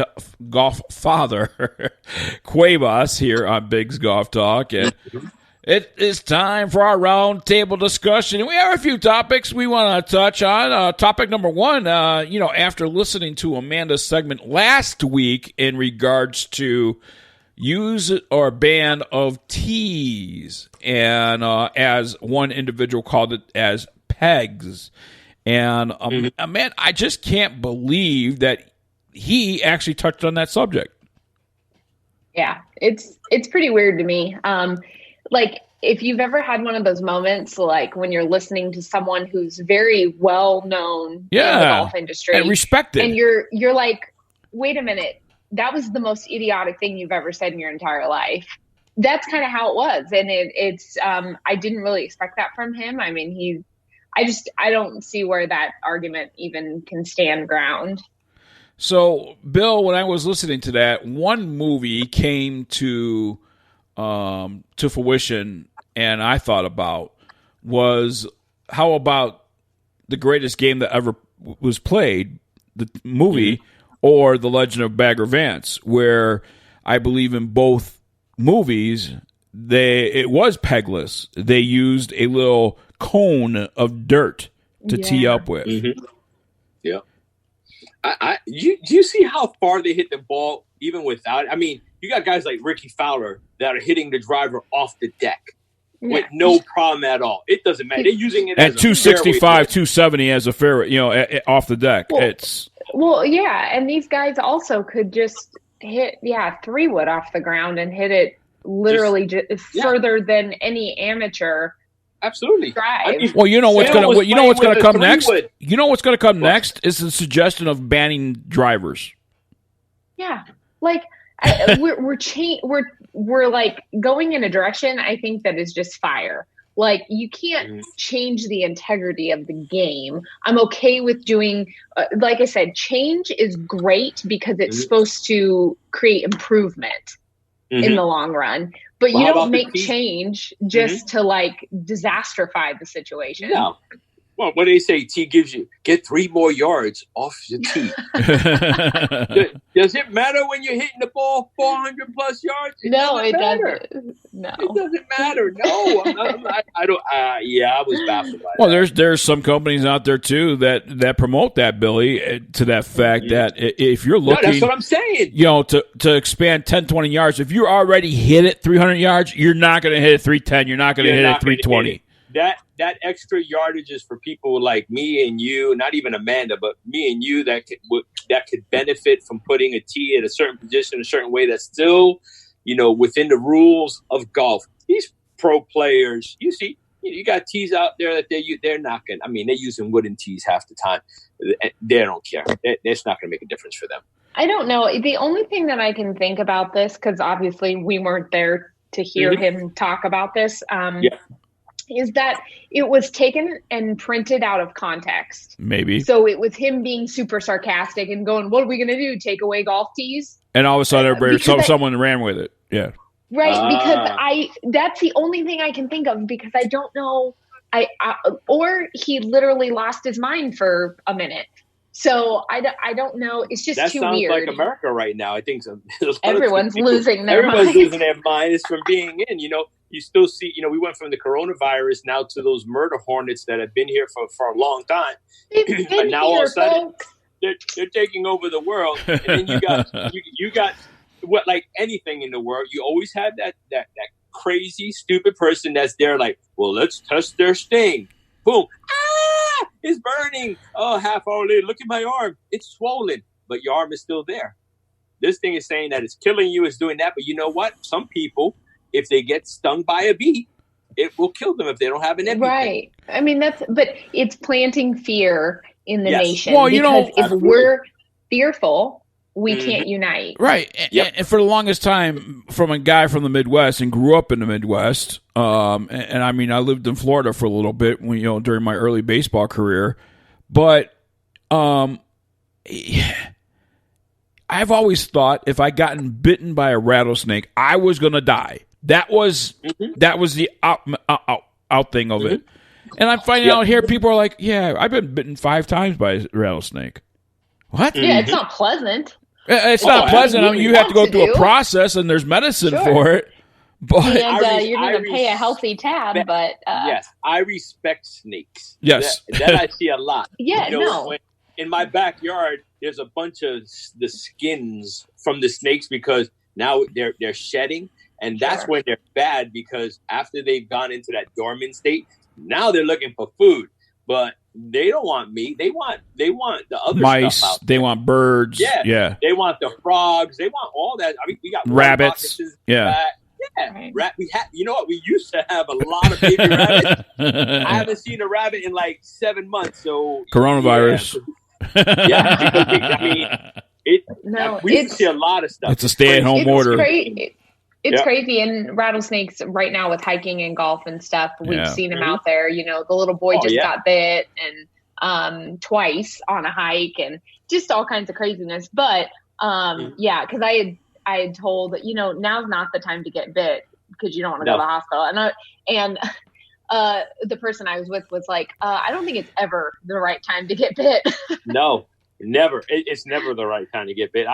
father, Cuevas, here on Bigg's Golf Talk. And it is time for our roundtable discussion. We have a few topics we want to touch on. Topic number one, after listening to Amanda's segment last week in regards to use or ban of tees, and as one individual called it, as pegs. And man, I just can't believe that he actually touched on that subject. Yeah, it's pretty weird to me. Like if you've ever had one of those moments, like when you're listening to someone who's very well known in the golf industry and respected, and you're like, wait a minute, that was the most idiotic thing you've ever said in your entire life. That's kind of how it was, and it's I didn't really expect that from him. I mean, I don't see where that argument even can stand ground. So, Bill, when I was listening to that, one movie came to fruition, and I thought about was how about the greatest game that ever was played, the movie, or The Legend of Bagger Vance, where I believe in both movies it was pegless. They used a little cone of dirt to tee up with. Yeah. Do you see how far they hit the ball even without? I mean, you got guys like Ricky Fowler that are hitting the driver off the deck with no problem at all. It doesn't matter. They're using it at 265, 270 as a fairway, off the deck. Well, yeah, and these guys also could just hit 3-wood off the ground and hit it literally further than any amateur. Absolutely. Well, you know what's going to come next? You know what's going to come next is the suggestion of banning drivers. Yeah. Like we're like going in a direction I think that is just fire. Like you can't change the integrity of the game. I'm okay with doing like I said, change is great because it's supposed to create improvement in the long run. But you don't make change just to like disasterify the situation. No. Well, what do they say? Tee gives you get 3 more yards off the tee. Does it matter when you're hitting the ball 400 plus yards? It doesn't. No, it doesn't matter. No, I don't. I was baffled by that. Well, there's some companies out there too that promote that, Billy, to that fact that if you're looking, that's what I'm saying. To expand 10, 20 yards, if you already hit it 300 yards, you're not going to hit it 310. You're not going to hit it 320. That extra yardage is for people like me and you, not even Amanda, but me and you that could benefit from putting a tee at a certain position, a certain way that's still, within the rules of golf. These pro players, you see, you got tees out there that they're not going. I mean, they're using wooden tees half the time. They don't care. It's not going to make a difference for them. I don't know. The only thing that I can think about this, because obviously we weren't there to hear him talk about this. Is that it was taken and printed out of context. Maybe. So it was him being super sarcastic and going, what are we going to do? Take away golf tees? And all of a sudden, someone ran with it. Yeah. Right. Because that's the only thing I can think of because I don't know. Or he literally lost his mind for a minute. So I don't know. It's just too weird. That sounds like America right now. I think so. Everyone's losing their mind. Everyone's losing their mind. It's from being in, You still see, we went from the coronavirus now to those murder hornets that have been here for a long time. And now all of a sudden, they're taking over the world. And then you got what, like anything in the world, you always have that crazy, stupid person that's there like, well, let's test their sting. Boom. Ah, it's burning. Oh, half hour later, look at my arm. It's swollen, but your arm is still there. This thing is saying that it's killing you, it's doing that. But you know what? Some people, if they get stung by a bee, it will kill them if they don't have an EpiPen. Right. I mean, but it's planting fear in the nation. Well, because if we're fearful, we can't unite. Right. And for the longest time, from a guy from the Midwest and grew up in the Midwest, and I mean, I lived in Florida for a little bit during my early baseball career, but I've always thought if I gotten bitten by a rattlesnake, I was going to die. That was the out thing of it. And I'm finding out here, people are like, yeah, I've been bitten 5 times by a rattlesnake. What? Yeah, it's not pleasant. It's not pleasant. I mean, you have to go through a process, and there's medicine for it. But and you're going to pay a healthy tab, but... yes, I respect snakes. Yes. That I see a lot. Yeah, in my backyard, there's a bunch of the skins from the snakes because now they're shedding, and that's when they're bad because after they've gone into that dormant state, now they're looking for food. But they don't want meat. They want the other mice. stuff out They want birds. Yeah. They want the frogs. They want all that. I mean, we got rabbits. Yeah. We had. You know what? We used to have a lot of baby rabbits. I haven't seen a rabbit in like 7 months. So coronavirus. We used to see a lot of stuff. It's a stay-at-home order. It's crazy. And rattlesnakes right now with hiking and golf and stuff, we've seen them out there. You know, the little boy just got bit and twice on a hike and just all kinds of craziness. But because I had told, you know, now's not the time to get bit because you don't want to go to the hospital. And the person I was with was like, I don't think it's ever the right time to get bit. No, never. It's never the right time to get bit.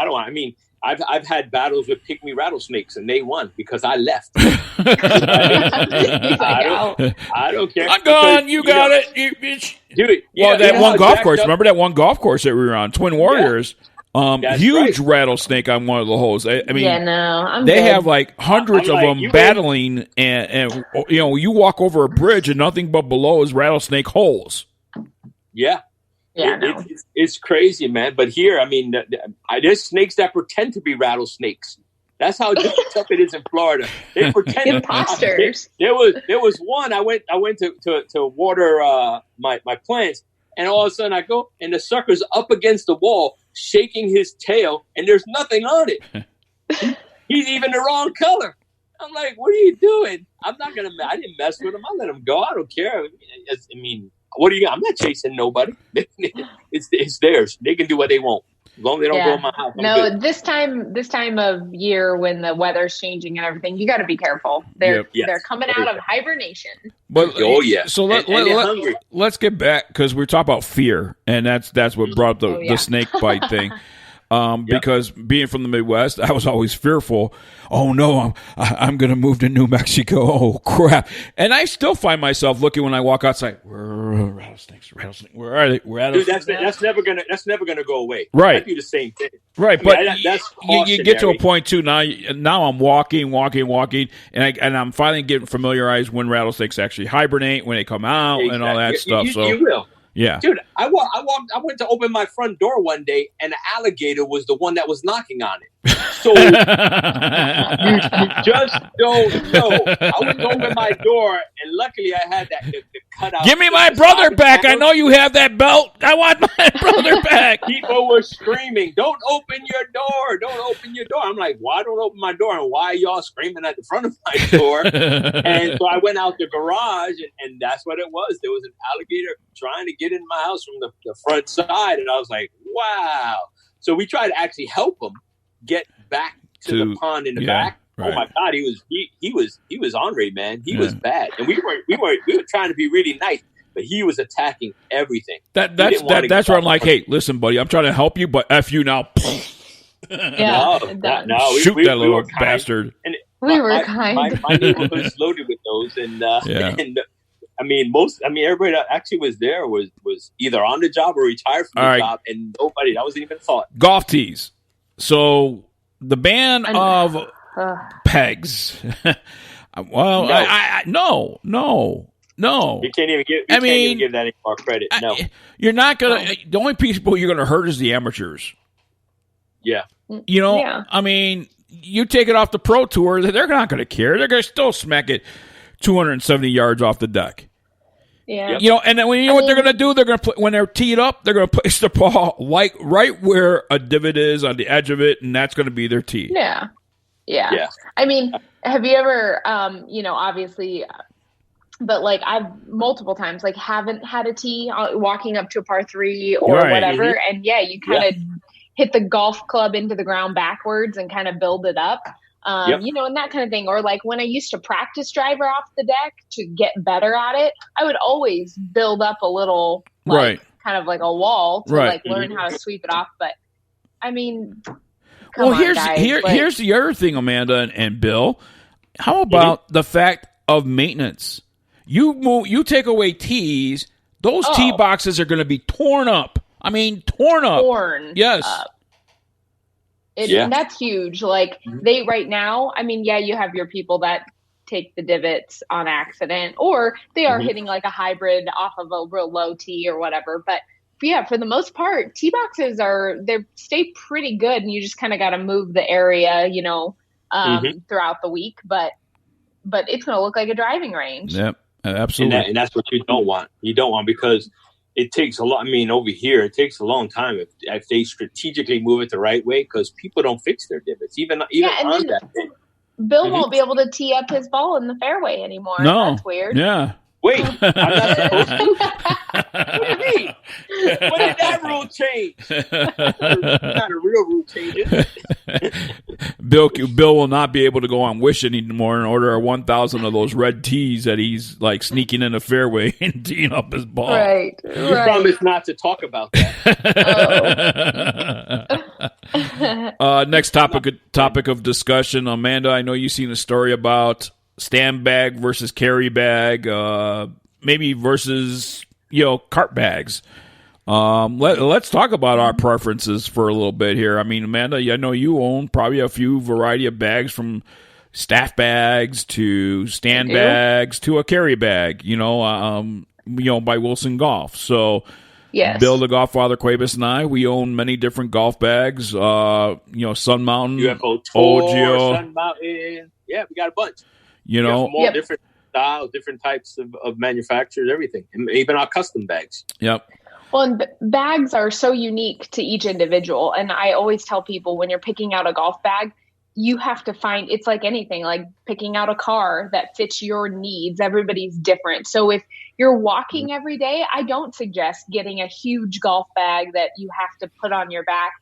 I've had battles with pygmy rattlesnakes and they won because I left. I don't care. I'm gone. You got it, you bitch. Dude, that one golf course. Remember that one golf course that we were on, Twin Warriors? Huge rattlesnake on one of the holes. I mean, I'm they good. have like hundreds of them battling, and you know, you walk over a bridge and nothing but below is rattlesnake holes. Yeah. It's crazy, man. But here, I mean, there's snakes that pretend to be rattlesnakes. That's how tough it is in Florida. They pretend imposters. There was one. I went to water my plants, and all of a sudden I go, and the sucker's up against the wall, shaking his tail, and there's nothing on it. He's even the wrong color. I'm like, what are you doing? I didn't mess with him. I let him go. I don't care. I mean, what are you? I'm not chasing nobody. It's theirs. They can do what they want. As long as they don't go in my house. No, this time of year when the weather's changing and everything, you got to be careful. They're coming out of hibernation. But so let's get back because we're talking about fear, and that's what brought up the snake bite thing. Because being from the Midwest, I was always fearful. Oh no, I'm going to move to New Mexico. Oh crap! And I still find myself looking when I walk outside. Where are rattlesnakes? Where are they? Dude, that's never gonna go away. Right, that'd be the same thing. Right, but you get to a point too. Now I'm walking, and I'm finally getting familiarized when rattlesnakes actually hibernate, when they come out, and all that stuff. You will. Yeah, dude, I went to open my front door one day, and the alligator was the one that was knocking on it. So you just don't know. I went to open my door, and luckily I had the cutout. Give me my brother back! I know you have that belt. I want my brother back. People were screaming, "Don't open your door! Don't open your door!" I'm like, "Why don't open my door? And why are y'all screaming at the front of my door?" And so I went out the garage, and that's what it was. There was an alligator trying to get in my house from the front side, and I was like, "Wow!" So we tried to actually help him get back to the pond in the back. Right. Oh my God, he was ornery, man. He was bad, and we were trying to be really nice, but he was attacking everything. That's where I'm like, hey, listen, buddy, I'm trying to help you, but F you now. No, shoot that little bastard. And we were kind. My neighborhood's loaded with those, and everybody that actually was there was either on the job or retired from the job, and nobody that wasn't even a thought. Golf tees. So the ban of pegs. Well, no. You can't even give that any more credit. No, you're not gonna. The only people you're gonna hurt is the amateurs. Yeah, you know. Yeah. I mean, you take it off the pro tour, they're not gonna care. They're gonna still smack it 270 yards off the deck. Yeah, you know, and then you know what they're gonna do? They're gonna when they're teed up, they're gonna place the ball like right where a divot is on the edge of it, and that's gonna be their tee. Yeah. I mean, have you ever, obviously, but like I've multiple times like haven't had a tee walking up to a par 3 or whatever, and you kind of hit the golf club into the ground backwards and kind of build it up. And that kind of thing. Or like when I used to practice driver off the deck to get better at it, I would always build up a little, kind of like a wall to like learn how to sweep it off. But I mean, here's the other thing, Amanda and Bill. How about the fact of maintenance? You take away tees, those tee boxes are going to be torn up. I mean, torn up. Yes. And that's huge. Like they right now, I mean, you have your people that take the divots on accident, or they are Mhm. hitting like a hybrid off of a real low tee or whatever. But yeah, for the most part, tee boxes they stay pretty good, and you just kind of got to move the area, throughout the week. But it's going to look like a driving range. Yep, absolutely. And that's what you don't want. You don't want, because it takes a lot. I mean, over here, it takes a long time if they strategically move it the right way, because people don't fix their divots. Even on that thing. Bill won't be able to tee up his ball in the fairway anymore. No. That's weird. Yeah. Wait, I'm not supposed to? What do you mean? When did that rule change? Not a real rule change, is it? Bill will not be able to go on Wish anymore and order 1,000 of those red tees that he's like sneaking in the fairway and teeing up his ball. Right. You promised not to talk about that. Next topic of discussion, Amanda. I know you've seen a story about stand bag versus carry bag, maybe versus cart bags. Let's talk about our preferences for a little bit here. I mean, Amanda, I know you own probably a few variety of bags, from staff bags to stand bags to a carry bag. By Wilson Golf. So, yes. Bill, the Golffather Cuevas, and I, we own many different golf bags. Sun Mountain, UFO Tour, Ogio. Sun Mountain. Yeah, we got a bunch. More different styles, different types of manufacturers, everything, and even our custom bags. Yep. Well, and bags are so unique to each individual. And I always tell people, when you're picking out a golf bag, you have to find, it's like anything, like picking out a car that fits your needs. Everybody's different. So if you're walking every day, I don't suggest getting a huge golf bag that you have to put on your back.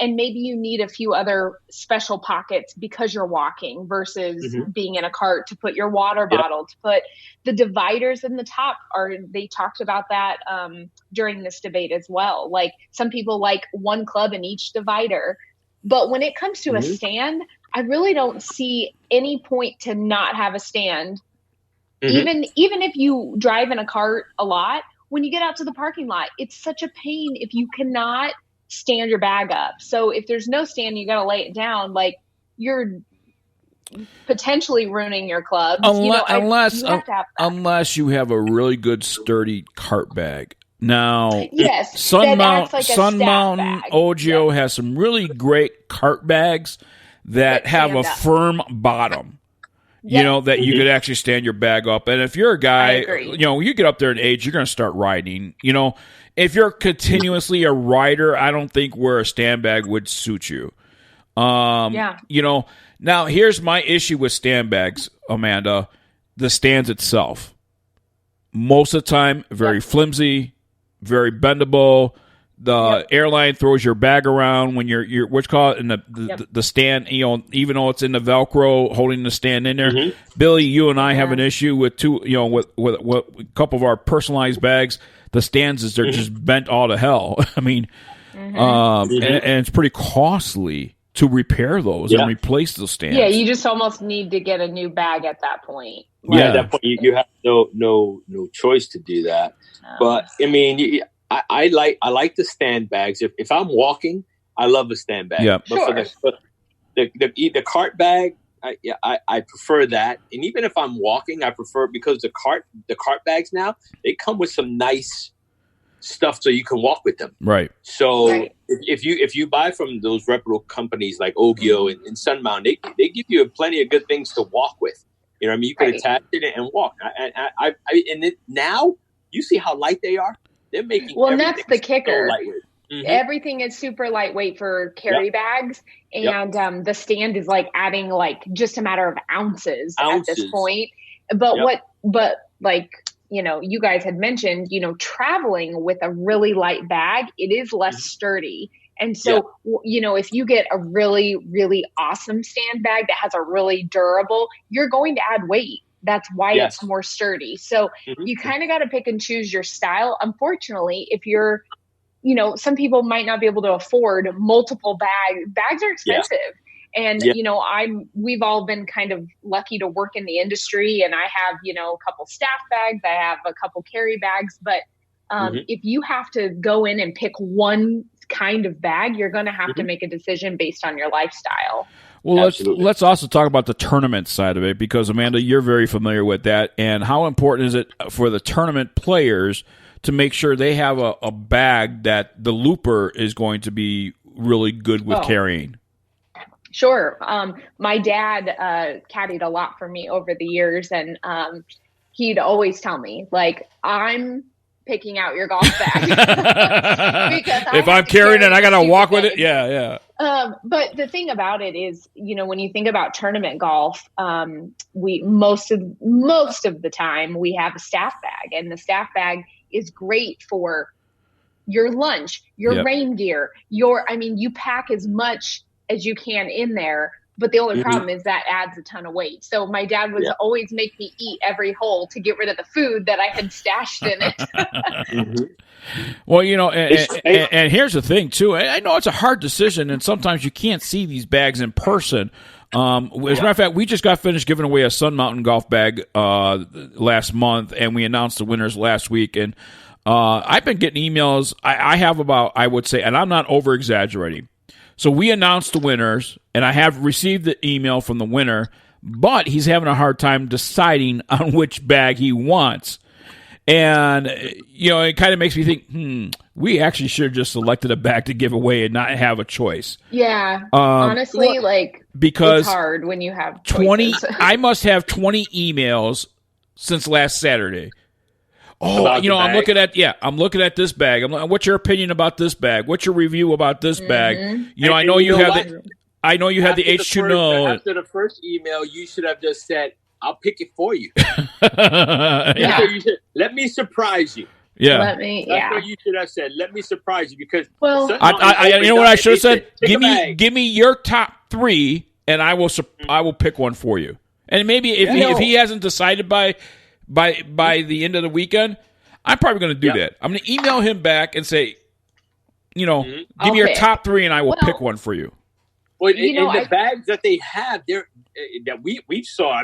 And maybe you need a few other special pockets because you're walking versus being in a cart to put your water bottle, to put the dividers in the top. They talked about that during this debate as well. Like, some people like one club in each divider. But when it comes to a stand, I really don't see any point to not have a stand. Even if you drive in a cart a lot, when you get out to the parking lot, it's such a pain if you cannot stand your bag up. So if there's no stand, you got to lay it down. Like, you're potentially ruining your club. Unless you have a really good sturdy cart bag. Now, yes, Sun Mountain, bag. Ogio has some really great cart bags that have a firm bottom. That you could actually stand your bag up. And if you're a guy, you get up there in age, you're going to start riding. If you're continuously a rider, I don't think where a stand bag would suit you. Now here's my issue with stand bags, Amanda. The stands itself, most of the time, very flimsy, very bendable. The airline throws your bag around when you're what you call it in the stand. Even though it's in the Velcro holding the stand in there. Billy, you and I have an issue with with a couple of our personalized bags. The stands they're just bent all to hell. I mean, and it's pretty costly to repair those and replace those stands. Yeah, you just almost need to get a new bag at that point. At that point, you have no choice to do that. But I mean, I like the stand bags. If I'm walking, I love a stand bag. Yeah, but for the cart bag, I prefer that. And even if I'm walking, I prefer, because the cart bags now, they come with some nice stuff so you can walk with them. Right. So if you buy from those reputable companies like Ogio and Sun Mountain, they give you plenty of good things to walk with. You know what I mean? You can attach it and walk. Now you see how light they are. They're making and that's the kicker. So lightweight. Everything is super lightweight for carry bags, and the stand is like adding like just a matter of ounces at this point. But you guys had mentioned, traveling with a really light bag, it is less sturdy. And so, if you get a really, really awesome stand bag that has a really durable, you're going to add weight. That's why it's more sturdy. So you kind of got to pick and choose your style. Unfortunately, if you're, some people might not be able to afford multiple bags. Bags are expensive. And, we've all been kind of lucky to work in the industry, and I have, a couple staff bags. I have a couple carry bags, but if you have to go in and pick one kind of bag, you're going to have to make a decision based on your lifestyle. Well, Absolutely. let's also talk about the tournament side of it, because Amanda, you're very familiar with that. And how important is it for the tournament players to make sure they have a bag that the looper is going to be really good with carrying? Sure. My dad caddied a lot for me over the years, and he'd always tell me, like, I'm picking out your golf bag. If I'm carrying it, I got to walk with it. Yeah. But the thing about it is, when you think about tournament golf, we most of the time we have a staff bag, and the staff bag is great for your lunch, your rain gear, you pack as much as you can in there. But the only problem is that adds a ton of weight. So my dad would always make me eat every hole to get rid of the food that I had stashed in it. Well, and here's the thing, too. I know it's a hard decision, and sometimes you can't see these bags in person. As a matter of fact, we just got finished giving away a Sun Mountain golf bag last month, and we announced the winners last week. And I've been getting emails. I have about, I would say, and I'm not over-exaggerating. So we announced the winners, and I have received the email from the winner, but he's having a hard time deciding on which bag he wants. And, it kind of makes me think, we actually should have just selected a bag to give away and not have a choice. Yeah. Honestly, because it's hard when you have 20. I must have 20 emails since last Saturday. Oh, I'm looking at this bag. What's your opinion about this bag? What's your review about this bag? I know you have the H2No. After the first email, you should have just said, I'll pick it for you. Let me surprise you. Yeah. That's what you should have said. Let me surprise you, because you know what I should have said? Give me your top 3, and I will pick one for you. And maybe if he hasn't decided by the end of the weekend, I'm probably going to do that. I'm going to email him back and say, give me your top 3, and I will pick one for you. Well, the bags that they have there that we saw,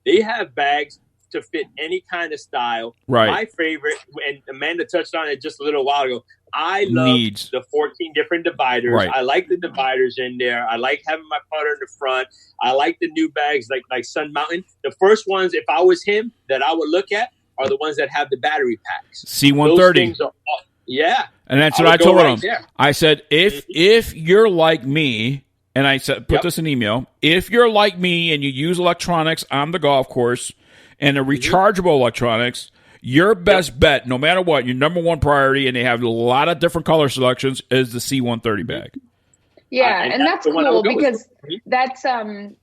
they have bags to fit any kind of style. Right. My favorite, and Amanda touched on it just a little while ago, I love the 14 different dividers. Right. I like the dividers in there. I like having my putter in the front. I like the new bags like Sun Mountain. The first ones, if I was him, that I would look at are the ones that have the battery packs. C130. Those things are, and that's what I told him. There. I said, if you're like me, and I said, put this in email, if you're like me and you use electronics on the golf course and the rechargeable electronics, your best bet, no matter what, your number one priority, and they have a lot of different color selections, is the C130 bag. Yeah, and that's cool because that's something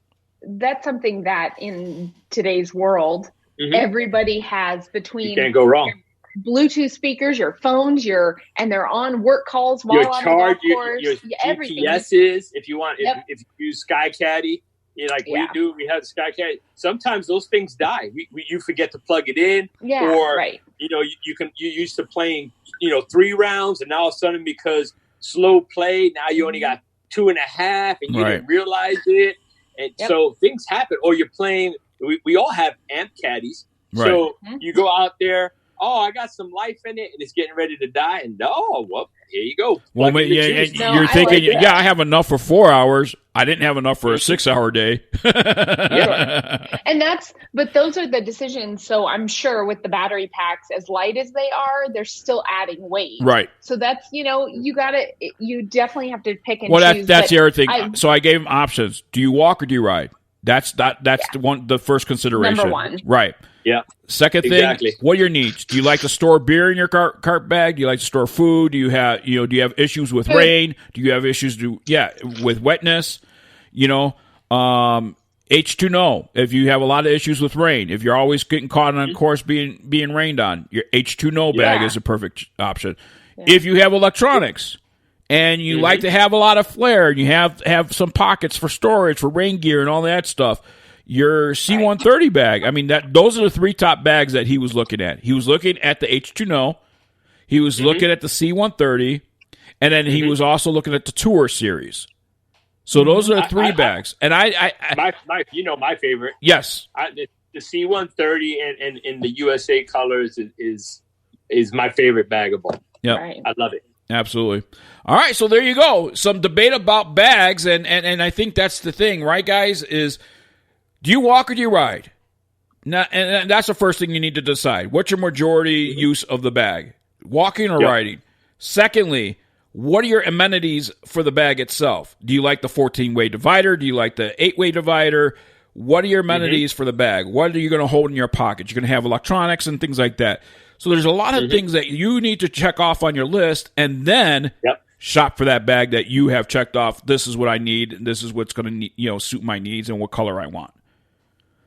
that in today's world, everybody has between. You can't go wrong. Bluetooth speakers, your phones, and they're on work calls while on the golf course. Your everything. GPSs, if you want, if you use Sky Caddy, we have Sky Caddy. Sometimes those things die. You forget to plug it in, you used to playing 3 rounds, and now all of a sudden because slow play, now you only got 2.5, and you didn't realize it, and so things happen. Or you're playing. We all have amp caddies, so you go out there. Oh, I got some life in it, and it's getting ready to die. And here you go. Well, you're thinking, I have enough for 4 hours. I didn't have enough for a 6-hour day. And but those are the decisions. So I'm sure with the battery packs, as light as they are, they're still adding weight. Right. So that's, you definitely have to pick and choose. Well, that's the other thing. So I gave him options. Do you walk or do you ride? That's the first consideration. Number one. Right. Yeah. Second thing, what are your needs? Do you like to store beer in your cart bag? Do you like to store food? Do you have issues with rain? Do you have issues with wetness? H2No. If you have a lot of issues with rain, if you're always getting caught on a course being rained on, your H2No bag is a perfect option. Yeah. If you have electronics and you like to have a lot of flair, and you have some pockets for storage for rain gear and all that stuff, your C130 bag. Those are the 3 top bags that he was looking at. He was looking at the H2No, he was looking at the C130, and then he was also looking at the Tour Series. So those are the 3 bags. And my favorite. Yes. The C130 and in the USA colors is my favorite bag of all. Yeah, right. I love it. Absolutely. All right, so there you go. Some debate about bags, and I think that's the thing, right, guys, is do you walk or do you ride? Now, and that's the first thing you need to decide. What's your majority use of the bag? Walking or riding? Secondly, what are your amenities for the bag itself? Do you like the 14-way divider? Do you like the 8-way divider? What are your amenities for the bag? What are you going to hold in your pocket? You're going to have electronics and things like that. So there's a lot of things that you need to check off on your list, and then shop for that bag that you have checked off. This is what I need. And this is what's going to suit my needs and what color I want.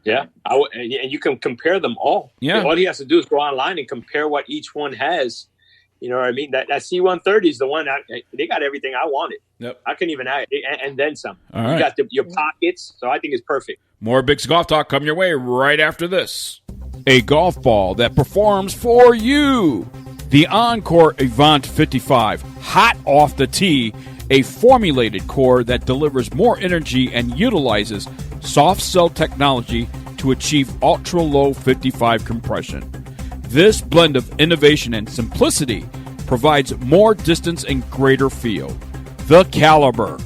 Yeah, and you can compare them all. Yeah, all he has to do is go online and compare what each one has. You know what I mean? That C-130 is the one they got everything I wanted. Yep, I couldn't even add it, and then some. All you right. got your pockets, so I think it's perfect. More BiGGs Golf Talk coming your way right after this. A golf ball that performs for you. The Encore Avant 55, hot off the tee, a formulated core that delivers more energy and utilizes soft cell technology to achieve ultra-low 55 compression. This blend of innovation and simplicity provides more distance and greater feel. The caliber,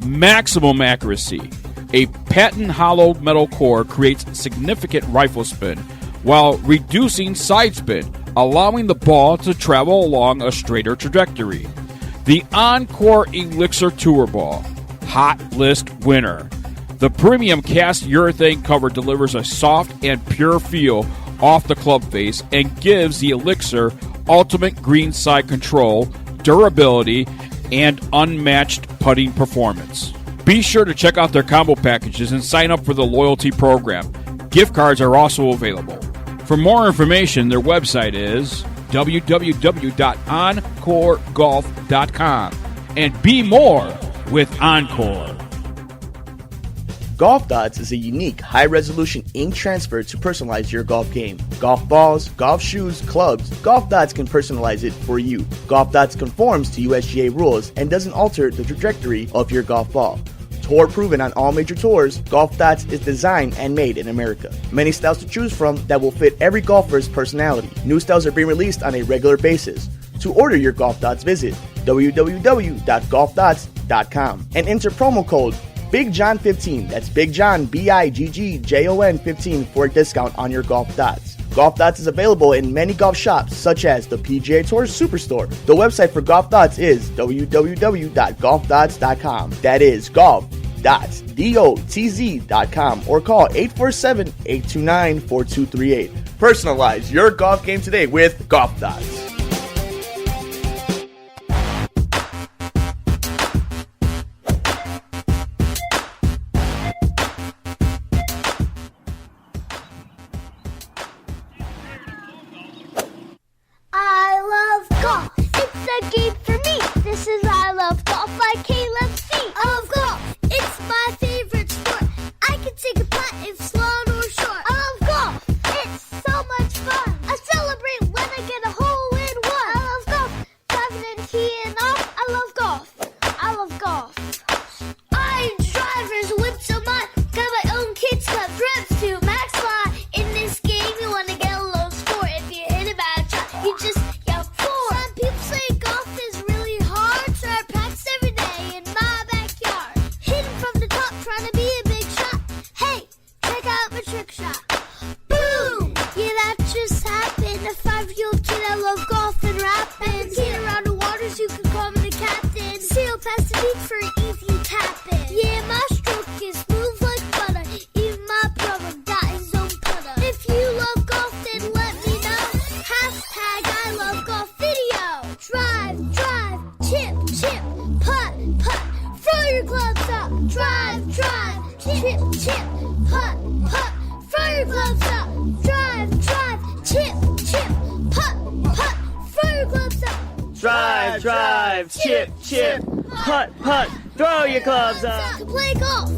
maximum accuracy. A patent hollow metal core creates significant rifle spin while reducing side spin, allowing the ball to travel along a straighter trajectory. The Encore Elixir Tour Ball, hot list winner. The premium cast urethane cover delivers a soft and pure feel off the club face and gives the Elixir ultimate greenside control, durability, and unmatched putting performance. Be sure to check out their combo packages and sign up for the loyalty program. Gift cards are also available. For more information, their website is www.encoregolf.com. And be more with Encore. Golf Dots is a unique, high-resolution ink transfer to personalize your golf game. Golf balls, golf shoes, clubs, Golf Dots can personalize it for you. Golf Dots conforms to USGA rules and doesn't alter the trajectory of your golf ball. Tour proven on all major tours, Golf Dots is designed and made in America. Many styles to choose from that will fit every golfer's personality. New styles are being released on a regular basis. To order your Golf Dots, visit www.golfdots.com and enter promo code Bigg Jon 15. That's Bigg Jon, BIGGJON 15 for a discount on your Golf Dots. Golf Dots is available in many golf shops, such as the PGA Tour Superstore. The website for Golf Dots is www.golfdots.com. That is golf.dots.com, or call 847-829-4238. Personalize your golf game today with Golf Dots. Drive, chip, putt, throw your clubs up. To play golf,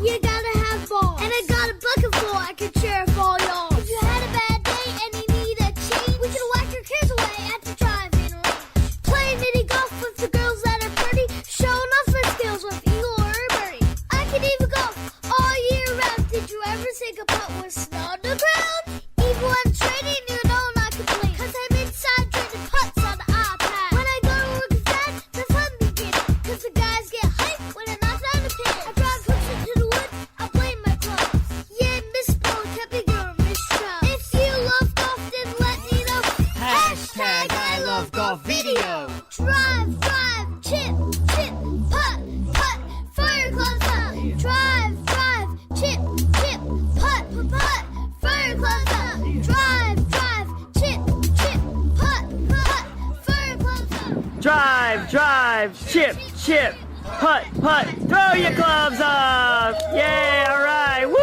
you gotta have balls. And I got a bucket full I can share with all y'all. If you had a bad day and you need a change, we can whack your cares away at the driving range. Play mini golf with the girls that are pretty, showing off their skills with eagle or a birdie. I can even golf all year round. Did you ever take a putt with snow on the ground? Even when training, you know not complete, 'cause I'm inside training putts on the iPad. When I go to work love golf video. Drive, drive, chip, chip, putt, putt, fire clubs up. Drive, drive, chip, chip, putt, putt, fire clubs up. Drive, drive, chip, chip, putt, putt, fire clubs up. Drive, drive, chip, chip, putt, putt, throw your clubs up. Yay, all right, woo!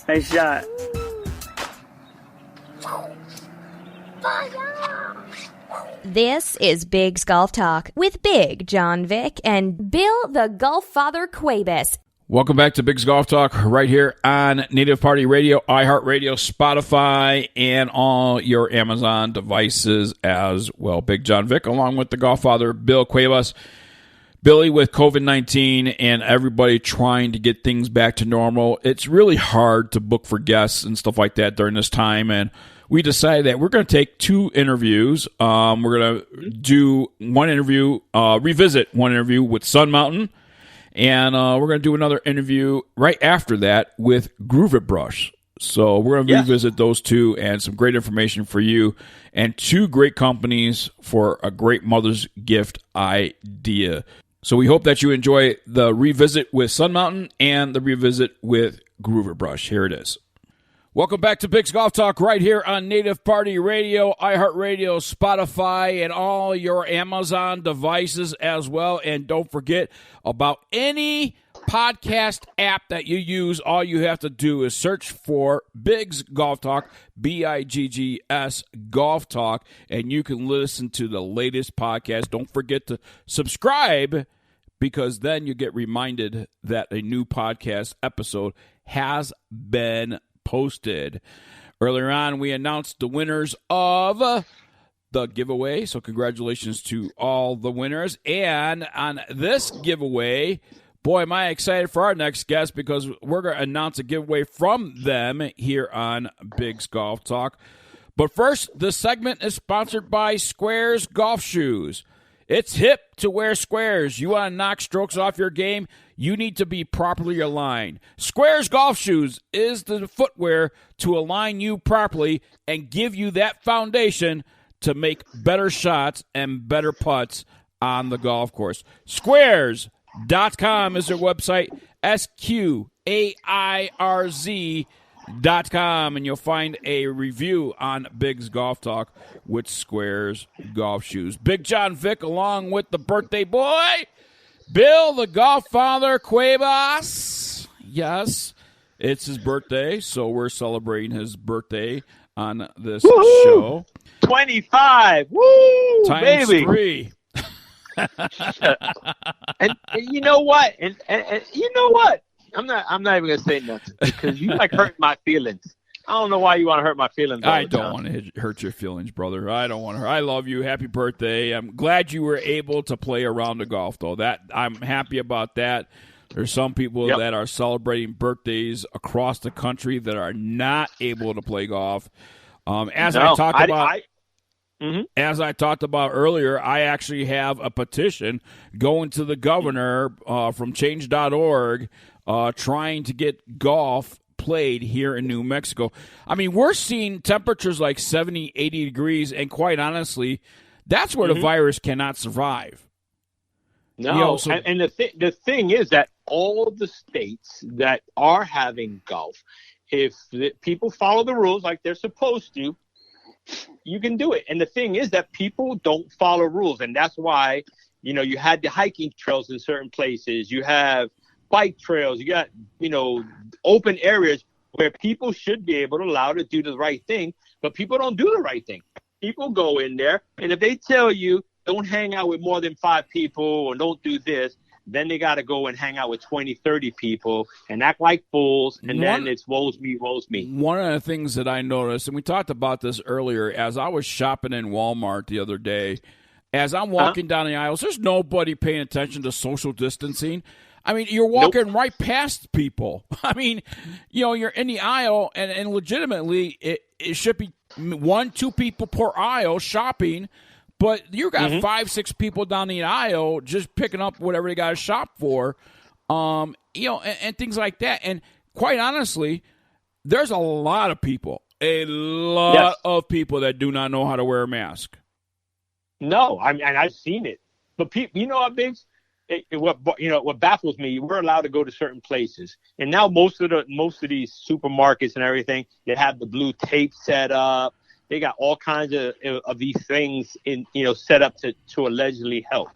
Nice shot. This is Bigg's Golf Talk with Bigg Jon Vick and Bill the Golf Father Quabis. Welcome back to Bigg's Golf Talk right here on Native Party Radio, iHeartRadio, Spotify, and all your Amazon devices as well. Bigg Jon Vick along with the Golf Father, Bill Quabis. Billy, with COVID-19 and everybody trying to get things back to normal, it's really hard to book for guests and stuff like that during this time. And we decided that we're going to take 2 interviews. We're going to do one interview, revisit one interview with Sun Mountain. And we're going to do another interview right after that with Grooveit. So we're going to revisit those 2 and some great information for you and 2 great companies for a great Mother's Gift idea. So we hope that you enjoy the revisit with Sun Mountain and the revisit with Grooveit. Here it is. Welcome back to Bigg's Golf Talk right here on Native Party Radio, iHeartRadio, Spotify, and all your Amazon devices as well. And don't forget about any podcast app that you use. All you have to do is search for Bigg's Golf Talk, BiGGs Golf Talk, and you can listen to the latest podcast. Don't forget to subscribe, because then you get reminded that a new podcast episode has been posted. Earlier on, we announced the winners of the giveaway, so congratulations to all the winners. And on this giveaway, boy, am I excited for our next guest, because we're going to announce a giveaway from them here on Bigg's Golf Talk. But first, this segment is sponsored by Squares Golf Shoes. It's hip to wear squares. You want to knock strokes off your game? You need to be properly aligned. Squares Golf Shoes is the footwear to align you properly and give you that foundation to make better shots and better putts on the golf course. Squares.com is their website, SQAIRZ.com, and you'll find a review on Bigg's Golf Talk with Squares Golf Shoes. Bigg Jon Vick along with the birthday boy, Bill the Golf Father Quabis. Yes, it's his birthday, so we're celebrating his birthday on this show. 25. Woo! Times baby. 3. and you know what? And you know what? I'm not even gonna say nothing, because you like hurt my feelings. I don't know why you want to hurt my feelings. I don't want to hurt your feelings, brother. I don't want to. I love you. Happy birthday. I'm glad you were able to play a round of golf, though. That I'm happy about that. There's some people that are celebrating birthdays across the country that are not able to play golf. As I talked about earlier, I actually have a petition going to the governor from change.org trying to get golf played here in New Mexico. I mean, we're seeing temperatures like 70, 80 degrees, and quite honestly, that's where the virus cannot survive. No, and the thing is that all the states that are having golf, if the people follow the rules like they're supposed to, you can do it. And the thing is that people don't follow rules, and that's why, you had the hiking trails in certain places. You have bike trails. You got, open areas where people should be able to allow to do the right thing, but people don't do the right thing. People go in there, and if they tell you don't hang out with more than 5 people or don't do this, then they got to go and hang out with 20, 30 people and act like fools, and then it's woe's me, woe's me. One of the things that I noticed, and we talked about this earlier, as I was shopping in Walmart the other day, as I'm walking down the aisles, there's nobody paying attention to social distancing. I mean, you're walking right past people. I mean, you're in the aisle, and legitimately, it should be 1-2 people per aisle shopping, but you got 5-6 people down the aisle just picking up whatever they got to shop for, and things like that. And quite honestly, there's a lot of people of people that do not know how to wear a mask. No, and I've seen it. But people, you know what, Biggs? What baffles me, we're allowed to go to certain places, and now most of these supermarkets and everything, they have the blue tape set up. They got all kinds of these things set up to allegedly help.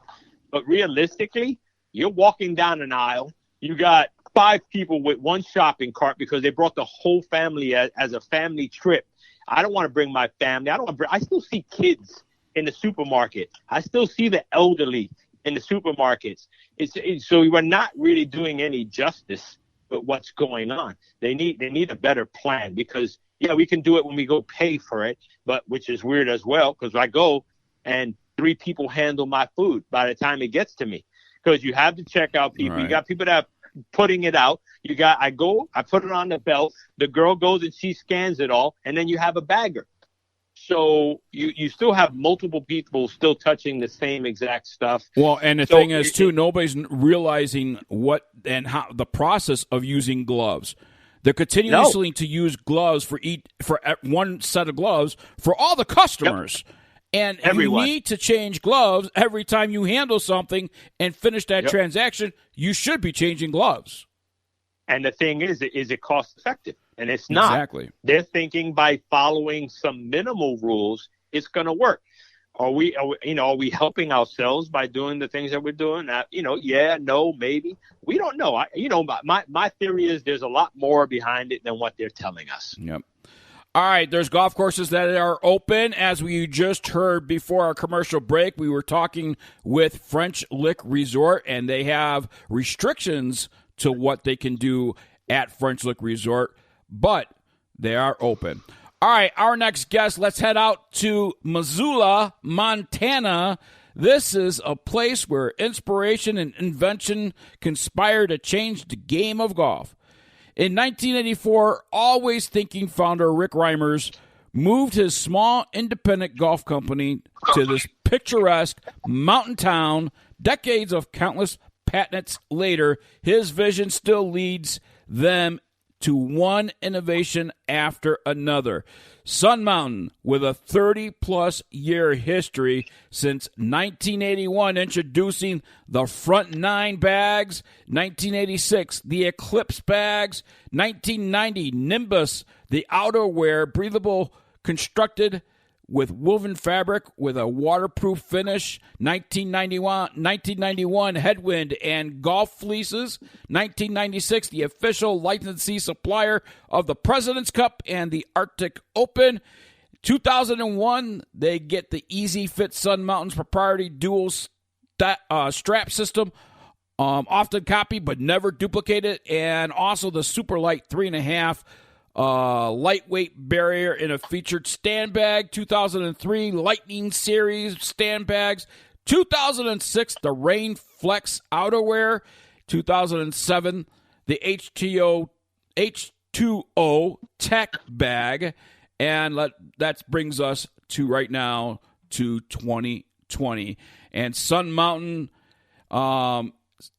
But realistically, you're walking down an aisle, you got 5 people with one shopping cart because they brought the whole family as a family trip. I don't want to bring my family. I still see kids in the supermarket. I still see the elderly in the supermarkets. So we're not really doing any justice with what's going on. They need a better plan, because we can do it when we go pay for it, but which is weird as well, because I go and 3 people handle my food by the time it gets to me, because you have the checkout people. Right. You got people that are putting it out. I put it on the belt. The girl goes and she scans it all, and then you have a bagger. So you still have multiple people still touching the same exact stuff. Well, and the thing is, too, nobody's realizing what and how the process of using gloves. They're continuously to use gloves for one set of gloves for all the customers. Yep. And everyone. You need to change gloves every time you handle something and finish that transaction. You should be changing gloves. And the thing is it cost effective? And it's not. Exactly. They're thinking by following some minimal rules, it's going to work. Are we helping ourselves by doing the things that we're doing? No, maybe. We don't know. My theory is there's a lot more behind it than what they're telling us. Yep. All right, there's golf courses that are open. As we just heard before our commercial break, we were talking with French Lick Resort, and they have restrictions to what they can do at French Lick Resort, but they are open. All right, our next guest, let's head out to Missoula, Montana. This is a place where inspiration and invention conspire to change the game of golf. In 1984, Always Thinking founder Rick Reimers moved his small independent golf company to this picturesque mountain town. Decades of countless patents later, his vision still leads them to one innovation after another. Sun Mountain, with a 30-plus year history since 1981, introducing the Front 9 bags, 1986, the Eclipse bags, 1990, Nimbus, the outerwear, breathable, constructed with woven fabric with a waterproof finish, 1991 Headwind and golf fleeces, 1996 the official licensee supplier of the President's Cup and the Arctic Open, 2001 they get the Easy Fit Sun Mountain's proprietary dual strap system, often copied but never duplicated, and also the Super Light 3.5 lightweight barrier in a featured stand bag, 2003 Lightning Series stand bags, 2006 the Rain Flex outerwear, 2007 the H2O Tech bag, and that brings us to right now to 2020. And Sun Mountain,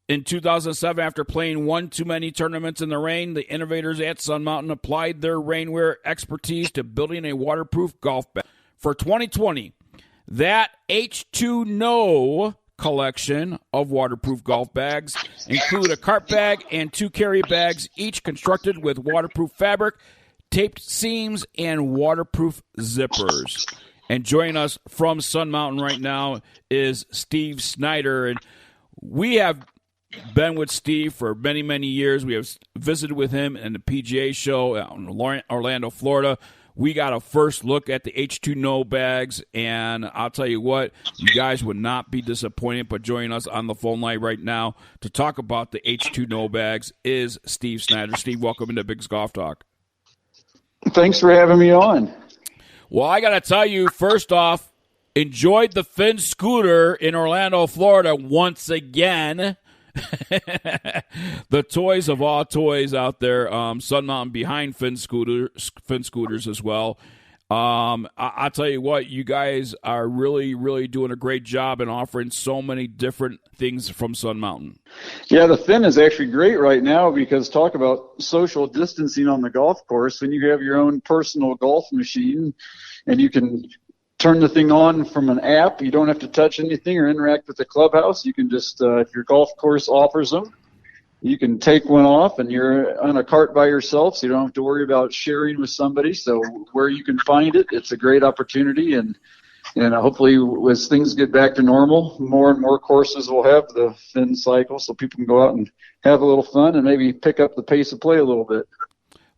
in 2007, after playing one too many tournaments in the rain, the innovators at Sun Mountain applied their rainwear expertise to building a waterproof golf bag. For 2020, that H2No collection of waterproof golf bags include a cart bag and 2 carry bags, each constructed with waterproof fabric, taped seams, and waterproof zippers. And joining us from Sun Mountain right now is Steve Snyder. And we have been with Steve for many, many years. We have visited with him in the PGA show out in Orlando, Florida. We got a first look at the H2No bags, and I'll tell you what, you guys would not be disappointed. But joining us on the phone line right now to talk about the H2No bags is Steve Snyder. Steve, welcome into Bigg's Golf Talk. Thanks for having me on. Well, I got to tell you, first off, enjoyed the Finn scooter in Orlando, Florida once again. The toys of all toys out there, Sun Mountain behind Finn Scooters as well. I'll tell you what, you guys are really, really doing a great job in offering so many different things from Sun Mountain. Yeah, the Finn is actually great right now because talk about social distancing on the golf course. When you have your own personal golf machine and you can turn the thing on from an app, you don't have to touch anything or interact with the clubhouse. You can just, if your golf course offers them, you can take one off and you're on a cart by yourself, so you don't have to worry about sharing with somebody. So where you can find it, it's a great opportunity. And hopefully as things get back to normal, more and more courses will have the Finn cycle so people can go out and have a little fun and maybe pick up the pace of play a little bit.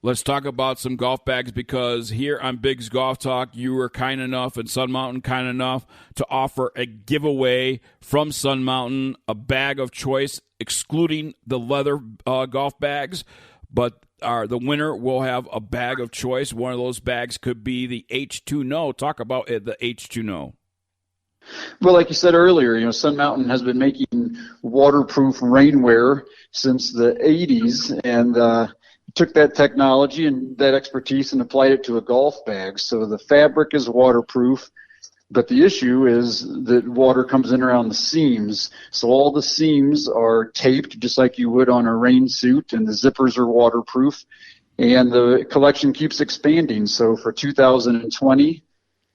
Let's talk about some golf bags, because here on Bigg's Golf Talk, you were kind enough, and Sun Mountain kind enough, to offer a giveaway from Sun Mountain, a bag of choice, excluding the leather golf bags. But the winner will have a bag of choice. One of those bags could be the H2No. Talk about the H2No. Well, like you said earlier, Sun Mountain has been making waterproof rainwear since the 80s, and took that technology and that expertise and applied it to a golf bag. So the fabric is waterproof, but the issue is that water comes in around the seams. So all the seams are taped just like you would on a rain suit, and the zippers are waterproof, and the collection keeps expanding. So for 2020,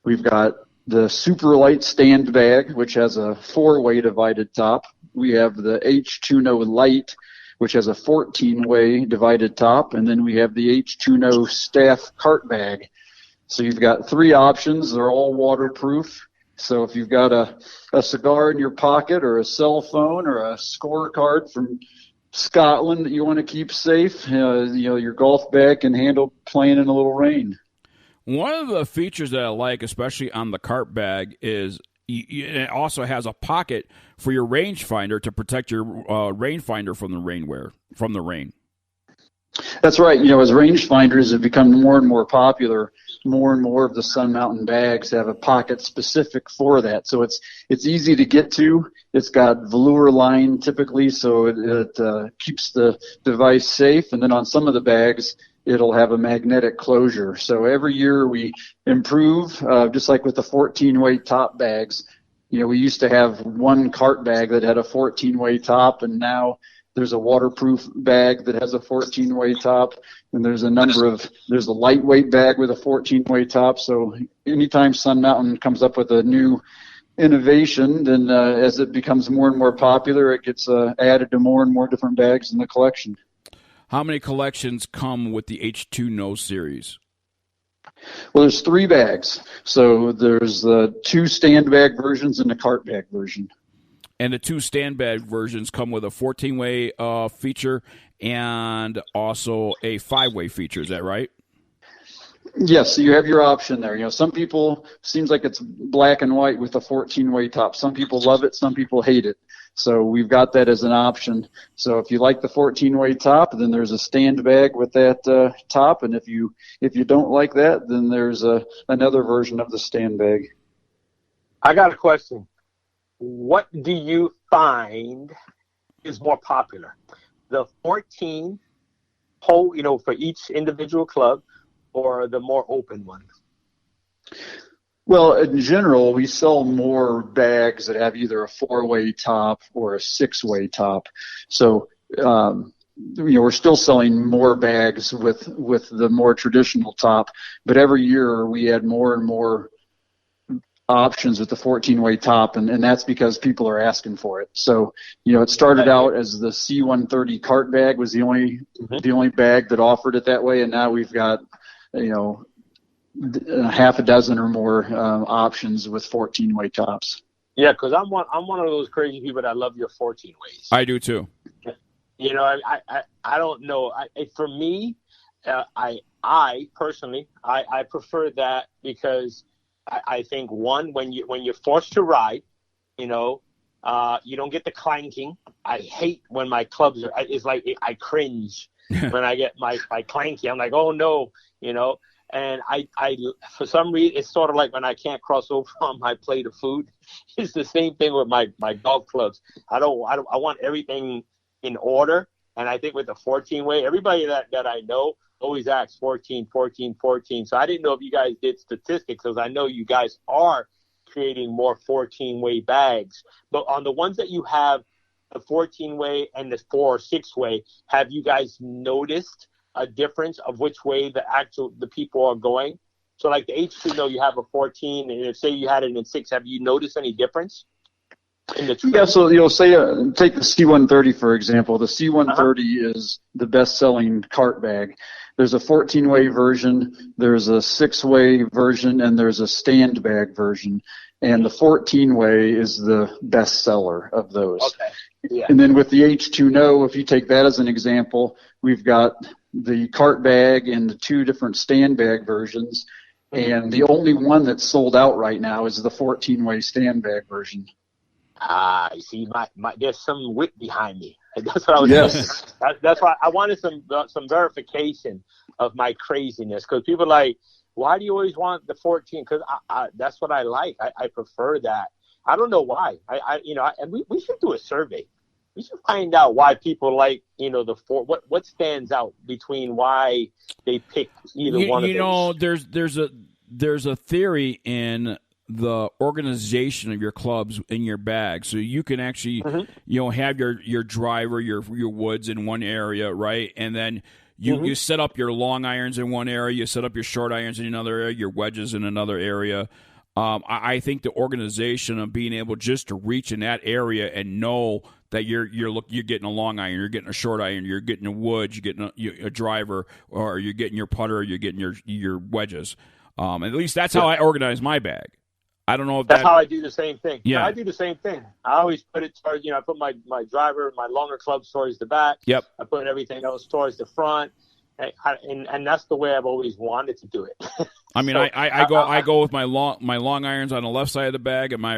we've got the super light stand bag, which has a 4-way divided top. We have the H2No Light, which has a 14-way divided top, and then we have the H2No Staff Cart Bag. So you've got 3 options. They're all waterproof. So if you've got a cigar in your pocket or a cell phone or a scorecard from Scotland that you want to keep safe, your golf bag can handle playing in a little rain. One of the features that I like, especially on the cart bag, is it also has a pocket for your rangefinder to protect your rangefinder from the rain. That's right. As rangefinders have become more and more popular, more and more of the Sun Mountain bags have a pocket specific for that. So it's easy to get to. It's got velour line typically, so it keeps the device safe. And then on some of the bags, it'll have a magnetic closure. So every year we improve, just like with the 14-way top bags. We used to have one cart bag that had a 14-way top, and now there's a waterproof bag that has a 14-way top, and there's a lightweight bag with a 14-way top. So anytime Sun Mountain comes up with a new innovation, then as it becomes more and more popular, it gets added to more and more different bags in the collection. How many collections come with the H2No series? Well, there's 3 bags. So there's the 2 stand bag versions and the cart bag version. And the 2 stand bag versions come with a 14-way feature and also a 5-way feature. Is that right? Yes, so you have your option there. Some people, seems like it's black and white with a 14-way top. Some people love it, some people hate it. So we've got that as an option. So if you like the 14-way top, then there's a stand bag with that top. And if you don't like that, then there's another version of the stand bag. I got a question. What do you find is more popular? The 14 hole, for each individual club, or the more open one? Well, in general, we sell more bags that have either a 4-way top or a 6-way top. So, we're still selling more bags with the more traditional top, but every year we add more and more options with the 14-way top, and that's because people are asking for it. So, it started out as the C130 cart bag was the only bag that offered it that way, and now we've got, half a dozen or more options with 14-way tops. Yeah, because I'm one of those crazy people that love your 14 ways. I do too. I don't know. For me, I personally prefer that because I think when you're forced to ride, you don't get the clanking. I hate when my clubs are. It's like I cringe when I get my clanky. I'm like, oh no, And I for some reason, it's sort of like when I can't cross over on my plate of food. It's the same thing with my golf clubs. I want everything in order. And I think with the 14-way, everybody that I know always asks 14, 14, 14. So I didn't know if you guys did statistics, because I know you guys are creating more 14-way bags. But on the ones that you have, the 14-way and the 4 or 6-way, have you guys noticed a difference of which way the people are going? So like the H2, you have a 14, and if say you had it in 6, have you noticed any difference in the trend? Yeah, so say take the C130 for example. The C130 is the best-selling cart bag. There's a 14-way version, there's a 6-way version, and there's a stand bag version. And the 14-way is the best seller of those. Okay. Yeah. And then with the H2No, if you take that as an example, we've got the cart bag and the 2 different stand bag versions. And the only one that's sold out right now is the 14-way stand bag version. You see, there's some wit behind me. That's what I was saying. That's why I wanted some verification of my craziness, because people are like, why do you always want the 14? Because that's what I like. I prefer that. I don't know why. And we should do a survey. We should find out why people like, the 4. What stands out between why they pick either one of those. There's a theory in the organization of your clubs in your bag, so you can actually have your driver, your woods in one area, right, and then you set up your long irons in one area, you set up your short irons in another area, your wedges in another area. I think the organization of being able just to reach in that area and know that you're getting a long iron, you're getting a short iron, you're getting a wood, you're getting a driver, or you're getting your putter, or you're getting your wedges. At least that's how I organize my bag. I don't know if that's how I do the same thing. Yeah, I do the same thing. I always put it towards, I put my driver, my longer clubs towards the back. Yep. I put everything else towards the front. And that's the way I've always wanted to do it. I mean, so, I go with my long irons on the left side of the bag, and my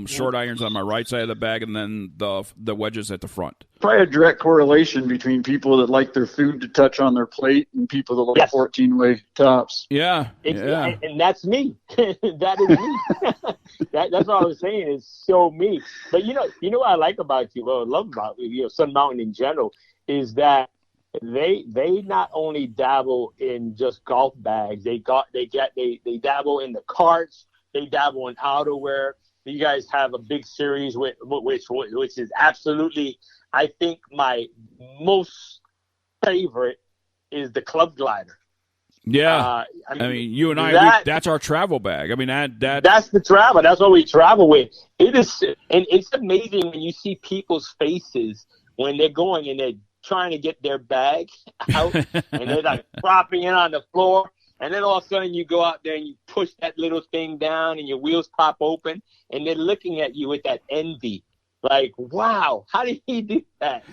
short irons on my right side of the bag, and then the wedges at the front. Probably a direct correlation between people that like their food to touch on their plate and people that like 14-way tops. Yeah, and that's me. That is me. That's what I was saying. Is so me. But you know what I like about you, what I love about you, Sun Mountain in general, is that they not only dabble in just golf bags, they dabble in the carts, they dabble in outerwear. You guys have a big series which is absolutely, I think my most favorite is the Club Glider. Yeah, I mean you and I, that's our travel bag. I mean that's the travel. That's what we travel with. It is, and it's amazing when you see people's faces when they're going and they're trying to get their bag out, and they're like propping it on the floor, and then all of a sudden you go out there and you push that little thing down and your wheels pop open, and they're looking at you with that envy, like, wow, how did he do that?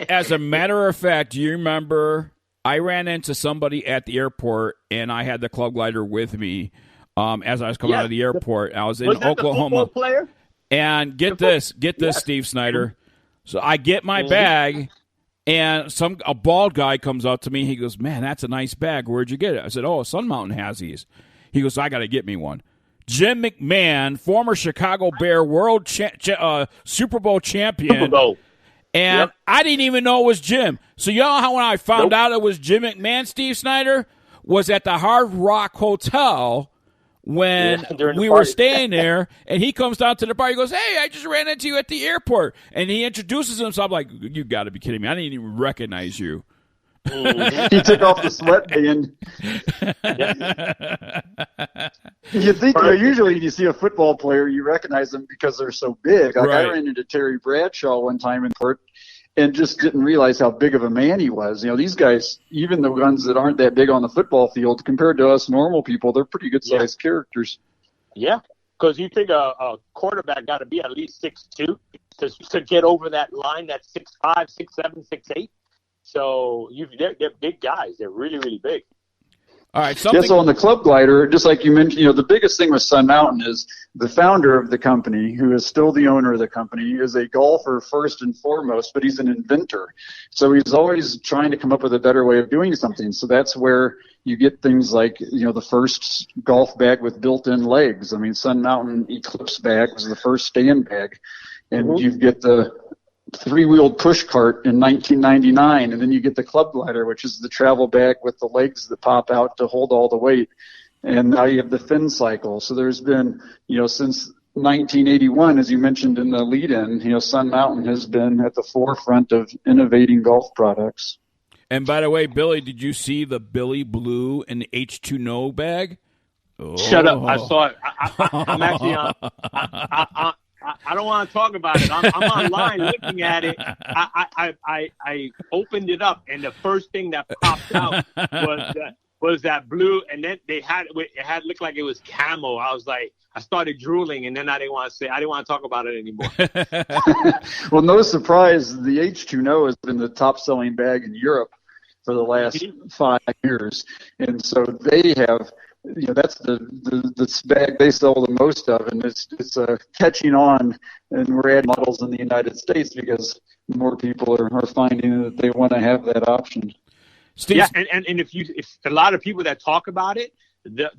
As a matter of fact, do you remember I ran into somebody at the airport, and I had the Club Glider with me as I was coming out of the airport. I was in Oklahoma. The player? And get this, Steve Snyder. So I get my bag, and a bald guy comes up to me. He goes, "Man, that's a nice bag. Where'd you get it?" I said, "Oh, Sun Mountain has these." He goes, "I got to get me one." Jim McMahon, former Chicago Bear world Super Bowl champion. Super Bowl. And I didn't even know it was Jim. So you know how when I found out it was Jim McMahon, Steve Snyder, was at the Hard Rock Hotel when we were staying there, and he comes down to the bar. He goes, "Hey, I just ran into you at the airport." And he introduces himself. I'm like, "You got to be kidding me. I didn't even recognize you." He took off the sweatband. You think usually when you see a football player, you recognize them because they're so big. Like I ran into Terry Bradshaw one time in court and just didn't realize how big of a man he was. You know, these guys, even the ones that aren't that big on the football field, compared to us normal people, they're pretty good-sized characters. Yeah, because you think a quarterback got to be at least 6'2" to get over that line that's 6'5", 6'7", 6'8". So they're big guys. They're really, really big. All right. So on the Club Glider, just like you mentioned, the biggest thing with Sun Mountain is the founder of the company, who is still the owner of the company, is a golfer first and foremost, but he's an inventor. So he's always trying to come up with a better way of doing something. So that's where you get things like, the first golf bag with built-in legs. I mean, Sun Mountain Eclipse bag was the first stand bag. And you get the three-wheeled push cart in 1999, and then you get the club glider, which is the travel bag with the legs that pop out to hold all the weight. And now you have the fin cycle. So there's been, since 1981, as you mentioned in the lead-in, Sun Mountain has been at the forefront of innovating golf products. And by the way, Billy, did you see the Billy Blue and the H2No bag? Oh. Shut up! I saw it. I'm actually on. I don't want to talk about it. I'm online looking at it. I opened it up, and the first thing that popped out was that blue, and then it had looked like it was camo. I was like, I started drooling, and then I didn't want to talk about it anymore. Well, no surprise, the H2No has been the top-selling bag in Europe for the last 5 years, and so they have. That's the bag they sell the most of, and it's catching on, and we're adding models in the United States because more people are finding that they want to have that option. Steve? Yeah, and if a lot of people that talk about it, the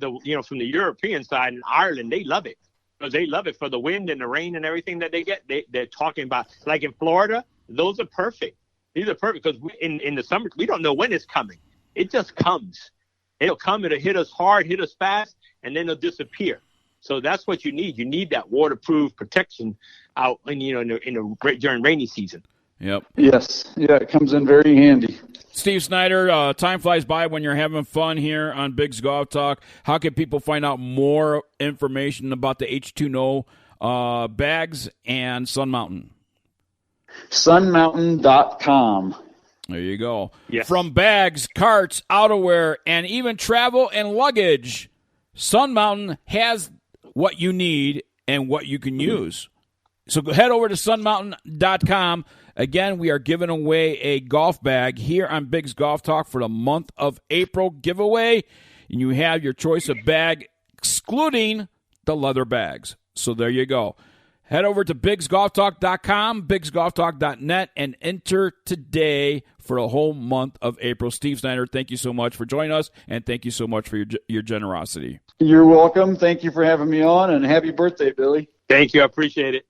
from the European side in Ireland, they love it because they love it for the wind and the rain and everything that they get. They're talking about, like in Florida, those are perfect. These are perfect because in the summer we don't know when it's coming. It just comes. It'll come, it'll hit us hard, hit us fast, and then it'll disappear. So that's what you need. You need that waterproof protection out, during rainy season. Yep. Yes. Yeah, it comes in very handy. Steve Snyder, time flies by when you're having fun here on Bigg's Golf Talk. How can people find out more information about the H2No bags and Sun Mountain? Sunmountain.com. There you go. Yes. From bags, carts, outerwear, and even travel and luggage, Sun Mountain has what you need and what you can use. So head over to sunmountain.com. Again, we are giving away a golf bag here on Bigg's Golf Talk for the month of April giveaway. And you have your choice of bag, excluding the leather bags. So there you go. Head over to BiggsGolfTalk.com, BiggsGolfTalk.net, and enter today for the whole month of April. Steve Snyder, thank you so much for joining us, and thank you so much for your generosity. You're welcome. Thank you for having me on, and happy birthday, Billy. Thank you. I appreciate it.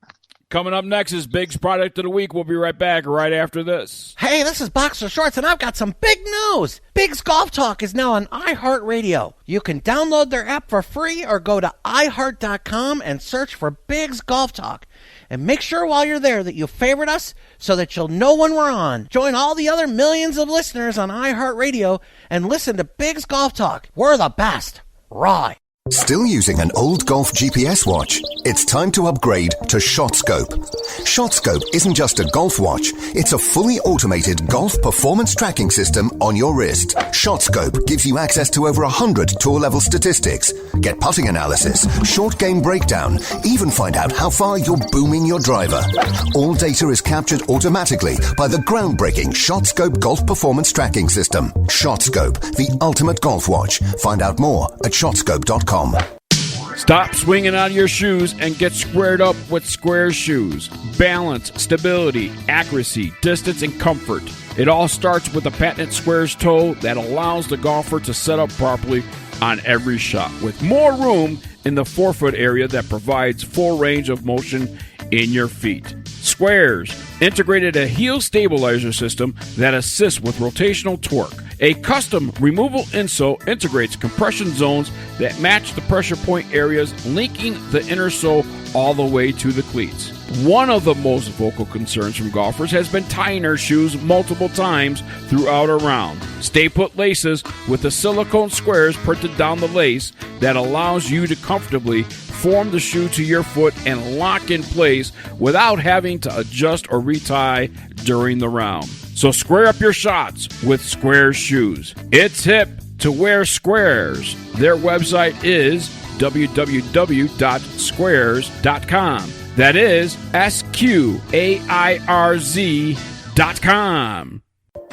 Coming up next is Bigg's Product of the Week. We'll be right back right after this. Hey, this is Boxer Shorts, and I've got some big news. Bigg's Golf Talk is now on iHeartRadio. You can download their app for free or go to iHeart.com and search for Bigg's Golf Talk. And make sure while you're there that you favorite us so that you'll know when we're on. Join all the other millions of listeners on iHeartRadio and listen to Bigg's Golf Talk. We're the best. Right. Still using an old golf GPS watch? It's time to upgrade to ShotScope. ShotScope isn't just a golf watch, it's a fully automated golf performance tracking system on your wrist. ShotScope gives you access to over 100 tour-level statistics, get putting analysis, short game breakdown, even find out how far you're booming your driver. All data is captured automatically by the groundbreaking ShotScope golf performance tracking system. ShotScope, the ultimate golf watch. Find out more at shotscope.com. Stop swinging out of your shoes and get squared up with Squares shoes. Balance, stability, accuracy, distance, and comfort. It all starts with a patented Squares toe that allows the golfer to set up properly on every shot, with more room in the forefoot area that provides full range of motion in your feet. Squares integrated a heel stabilizer system that assists with rotational torque. A custom removable insole integrates compression zones that match the pressure point areas, linking the inner sole all the way to the cleats. One of the most vocal concerns from golfers has been tying their shoes multiple times throughout a round. Stay put laces with the silicone squares printed down the lace that allows you to comfortably form the shoe to your foot and lock in place without having to adjust or retie during the round. So square up your shots with Squares shoes. It's hip to wear Squares. Their website is www.squares.com. That is SQAIRZ.com.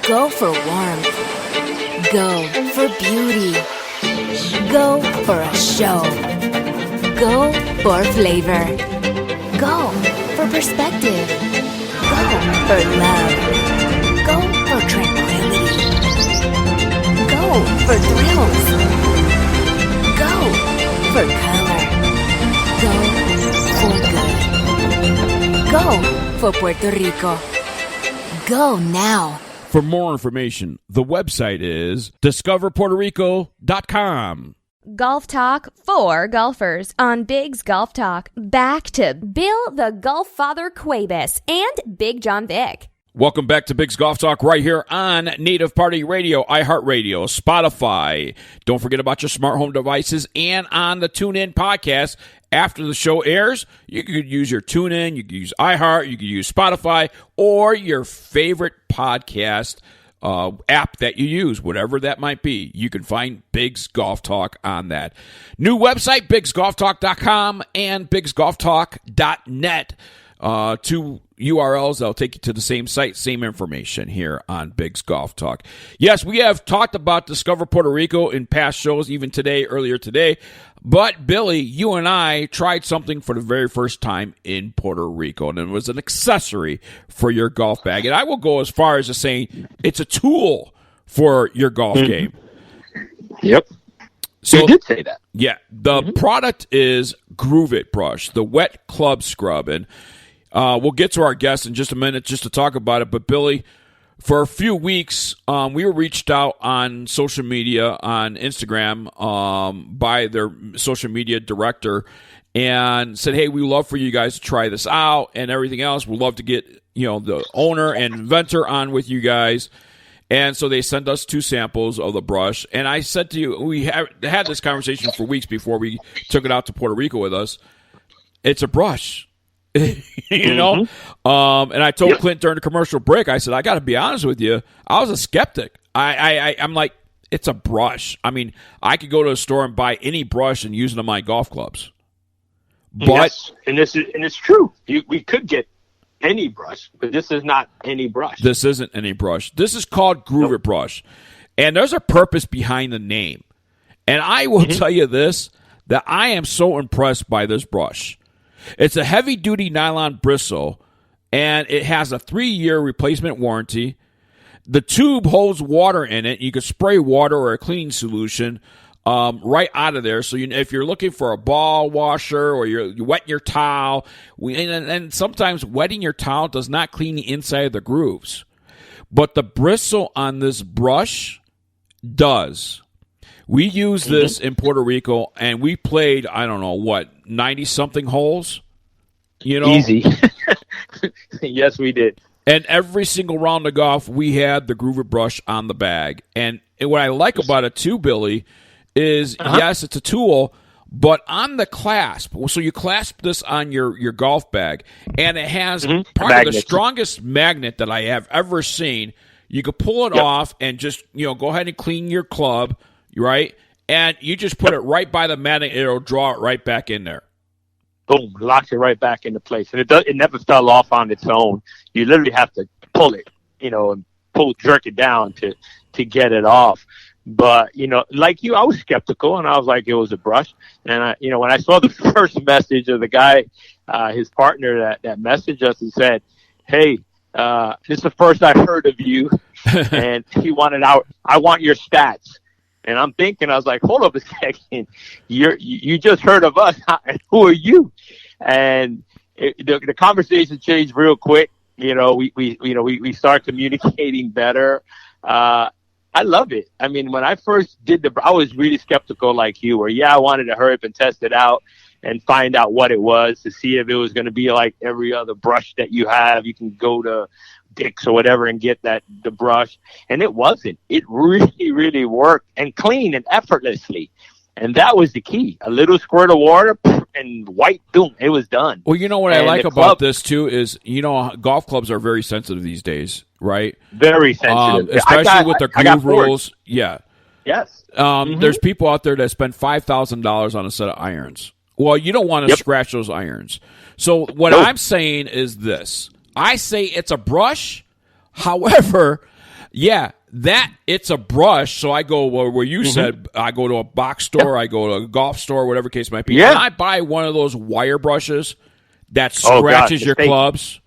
Go for warmth. Go for beauty. Go for a show. Go for flavor. Go for perspective. Go for love. Go for tranquility. Go for thrills. Go for color. Go for good. Go for Puerto Rico. Go now. For more information, the website is discoverpuertorico.com. Golf talk for golfers on Biggs Golf Talk. Back to Bill the Golf Father Cuevas and Bigg Jon Vick. Welcome back to Biggs Golf Talk right here on Native Party Radio, iHeartRadio, Spotify. Don't forget about your smart home devices and on the TuneIn podcast. After the show airs, you could use your TuneIn, you could use iHeart, you could use Spotify, or your favorite podcast app that you use, whatever that might be. You can find Biggs Golf Talk on that. New website, BiggsGolfTalk.com and BiggsGolfTalk.net. Two URLs that'll take you to the same site, same information here on Biggs Golf Talk. Yes, we have talked about Discover Puerto Rico in past shows, even earlier today. But, Billy, you and I tried something for the very first time in Puerto Rico, and it was an accessory for your golf bag. And I will go as far as to saying it's a tool for your golf game. Yep. So, you did say that. Yeah. The product is Grooveit brush, the wet club scrub. And we'll get to our guests in just a minute just to talk about it. But, Billy, for a few weeks, we were reached out on social media, on Instagram, by their social media director and said, hey, we'd love for you guys to try this out and everything else. We'd love to get, the owner and inventor on with you guys. And so they sent us 2 samples of the brush. And I said to you, we had this conversation for weeks before we took it out to Puerto Rico with us. It's a brush. And I told Clint during the commercial break, I said, I got to be honest with you, I was a skeptic. I'm like, it's a brush. I mean, I could go to a store and buy any brush and use it on my golf clubs. But yes. and it's true. We could get any brush, but this is not any brush. This isn't any brush. This is called Grooveit brush. And there's a purpose behind the name. And I will tell you this, that I am so impressed by this brush. It's a heavy-duty nylon bristle, and it has a 3-year replacement warranty. The tube holds water in it. You can spray water or a cleaning solution right out of there. So if you're looking for a ball washer or you're wetting your towel, and sometimes wetting your towel does not clean the inside of the grooves. But the bristle on this brush does. We used this in Puerto Rico, and we played, 90-something holes? Easy. Yes, we did. And every single round of golf, we had the Grooveit brush on the bag. And what I like about it, too, Billy, is, yes, it's a tool, but on the clasp, so you clasp this on your golf bag, and it has probably the strongest magnet that I have ever seen. You could pull it off and just, go ahead and clean your club, right? And you just put it right by the magnet, it'll draw it right back in there. Boom, locks it right back into place. And it never fell off on its own. You literally have to pull it, and jerk it down to get it off. But, like you, I was skeptical, and I was like, it was a brush. And, when I saw the first message of the guy, his partner that messaged us, he said, hey, this is the first I heard of you, and he wanted I want your stats. And I'm thinking, I was like, hold up a second. You just heard of us. Who are you? And the conversation changed real quick. We start communicating better. I love it. I mean, when I first did I was really skeptical like you were. Yeah, I wanted to hurry up and test it out and find out what it was to see if it was going to be like every other brush that you have. You can go to Dick's or whatever and get the brush. And it wasn't. It really, really worked and clean and effortlessly. And that was the key. A little squirt of water and white, boom, it was done. Well, what I like about this, too, is, golf clubs are very sensitive these days, right? Very sensitive. Especially with the groove rules. Yeah. Yes. There's people out there that spend $5,000 on a set of irons. Well, you don't want to scratch those irons. So what I'm saying is this. I say it's a brush. However, it's a brush. So I go where you said, I go to a box store, I go to a golf store, whatever case might be. And I buy one of those wire brushes that scratches your clubs.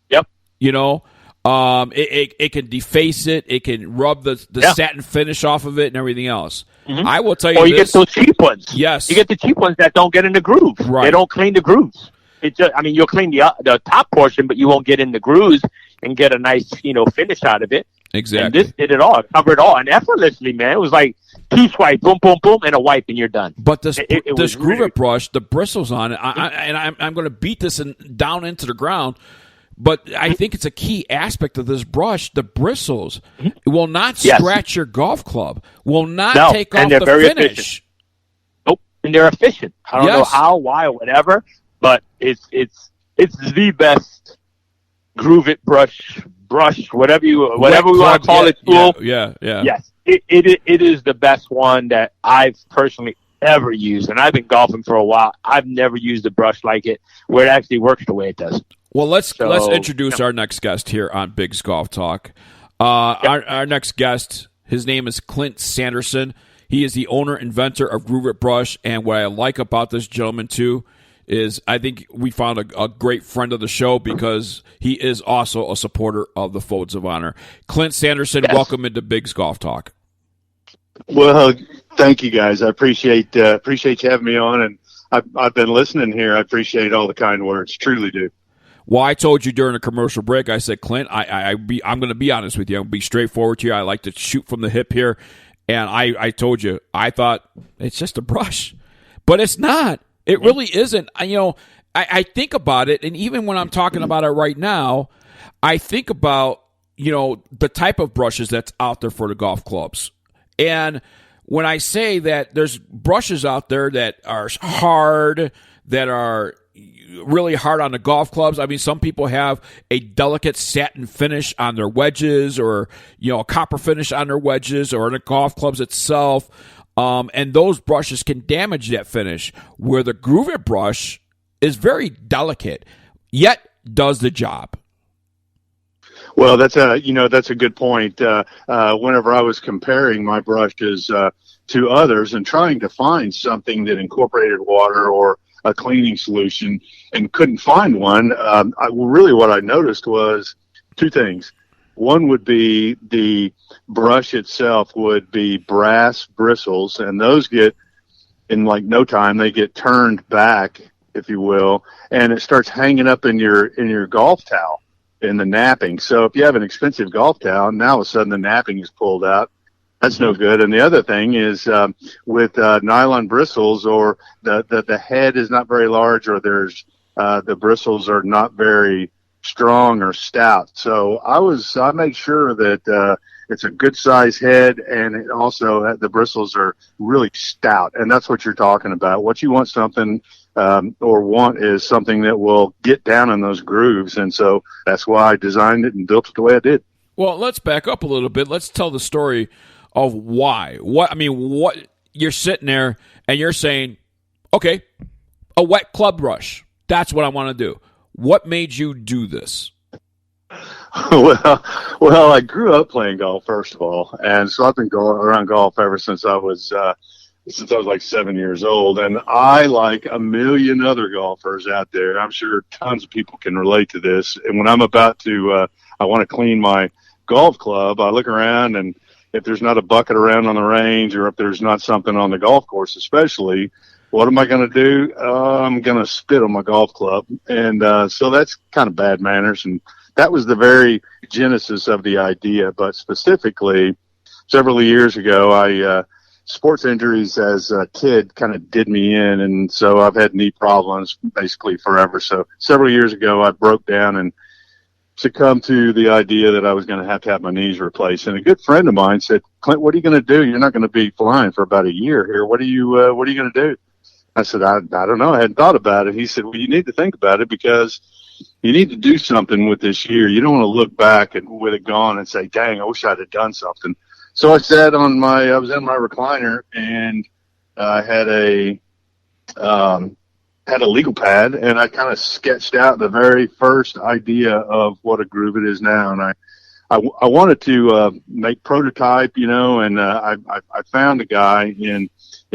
Yep. It can deface it. It can rub the satin finish off of it and everything else. I will tell you Or you get those cheap ones. Yes. You get the cheap ones that don't get in the grooves. Right. They don't clean the grooves. it just, I mean, you'll clean the top portion, but you won't get in the grooves and get a nice, finish out of it. Exactly. And this did it all. It covered it all. And effortlessly, man. It was like 2 swipes, boom, boom, boom, and a wipe, and you're done. But this was Grooveit really brush, the bristles on it, I'm going to beat this down into the ground, but I think it's a key aspect of this brush. The bristles it will not scratch your golf club, will not take off the finish. Efficient. Nope, and they're efficient. I don't know how, why, or whatever, but it's the best Grooveit brush, whatever we want to call it, tool. Yeah. Yes, it is the best one that I've personally ever used, and I've been golfing for a while. I've never used a brush like it where it actually works the way it does. Well, let's introduce our next guest here on Bigg's Golf Talk. Our next guest, his name is Clint Sanderson. He is the owner, inventor of Grooveit Brush, and what I like about this gentleman, too, is I think we found a great friend of the show because he is also a supporter of the Folds of Honor. Clint Sanderson, welcome into Bigg's Golf Talk. Well, thank you, guys. I appreciate you having me on, and I've been listening here. I appreciate all the kind words, truly do. Well, I told you during a commercial break, I said, Clint, I'm going to be honest with you. I'm going to be straightforward to you. I like to shoot from the hip here. And I told you, I thought it's just a brush. But it's not. It really isn't. I think about it, and even when I'm talking about it right now, I think about, the type of brushes that's out there for the golf clubs. And when I say that there's brushes out there that are hard, that are really hard on the golf clubs. I mean, some people have a delicate satin finish on their wedges or, a copper finish on their wedges or in the golf clubs itself. And those brushes can damage that finish, where the Grooveit brush is very delicate, yet does the job. Well, that's a good point. Whenever I was comparing my brushes to others and trying to find something that incorporated water or a cleaning solution and couldn't find one, what I noticed was two things. One would be the brush itself would be brass bristles, and those get, in like no time, they get turned back, if you will, and it starts hanging up in your golf towel in the napping. So if you have an expensive golf towel, now all of a sudden the napping is pulled out. That's no good. And the other thing is with nylon bristles, or the head is not very large, or there's the bristles are not very strong or stout. So I make sure that it's a good size head, and it also the bristles are really stout. And that's what you're talking about. What you want is something that will get down in those grooves. And so that's why I designed it and built it the way I did. Well, let's back up a little bit. Let's tell the story of why. What you're sitting there and you're saying, okay, a wet club brush. That's what I want to do. What made you do this? Well, I grew up playing golf, first of all, and so I've been going around golf ever since I was like 7 years old. And I, like a million other golfers out there, I'm sure tons of people can relate to this. And when I'm about to, I want to clean my golf club, I look around, and if there's not a bucket around on the range, or if there's not something on the golf course especially, what am I going to do? I'm going to spit on my golf club. And so that's kind of bad manners. And that was the very genesis of the idea. But specifically, several years ago, sports injuries as a kid kind of did me in. And so I've had knee problems basically forever. So several years ago, I broke down and succumbed to the idea that I was going to have my knees replaced. And a good friend of mine said, Clint, what are you going to do? You're not going to be flying for about a year here. What are you going to do? I said, I don't know. I hadn't thought about it. He said, well, you need to think about it, because you need to do something with this year. You don't want to look back and with it gone and say, dang, I wish I'd have done something. So I sat I was in my recliner, and I had a legal pad, and I kind of sketched out the very first idea of what a Grooveit is now. And I wanted to make prototype, and I found a guy in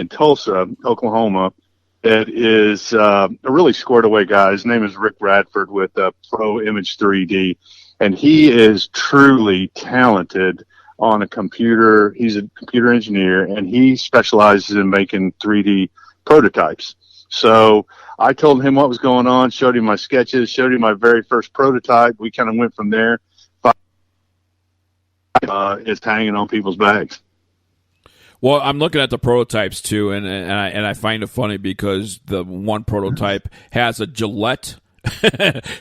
Tulsa, Oklahoma, that is a really squared away guy. His name is Rick Radford with Pro Image 3D, and he is truly talented on a computer. He's a computer engineer, and he specializes in making 3D prototypes. So I told him what was going on, showed him my sketches, showed him my very first prototype. We kind of went from there. It's hanging on people's bags. Well, I'm looking at the prototypes too, and I find it funny because the one prototype has a Gillette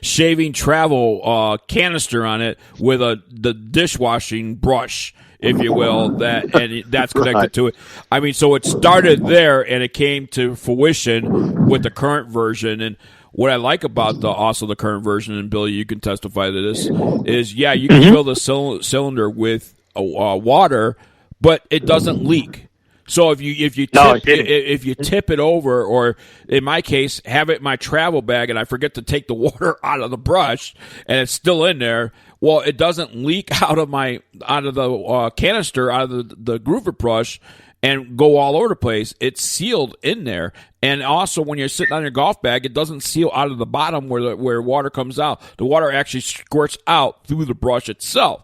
shaving travel canister on it with the dishwashing brush, if you will, that's connected to it. I mean, so it started there, and it came to fruition with the current version. And what I like about the current version, and Billy, you can testify to this, is you can fill the cylinder with water, but it doesn't leak. So if you tip it over, or in my case, have it in my travel bag, and I forget to take the water out of the brush, and it's still in there, well, it doesn't leak out of the canister, out of the Grooveit brush, and go all over the place. It's sealed in there, and also when you're sitting on your golf bag, it doesn't seal out of the bottom where water comes out. The water actually squirts out through the brush itself.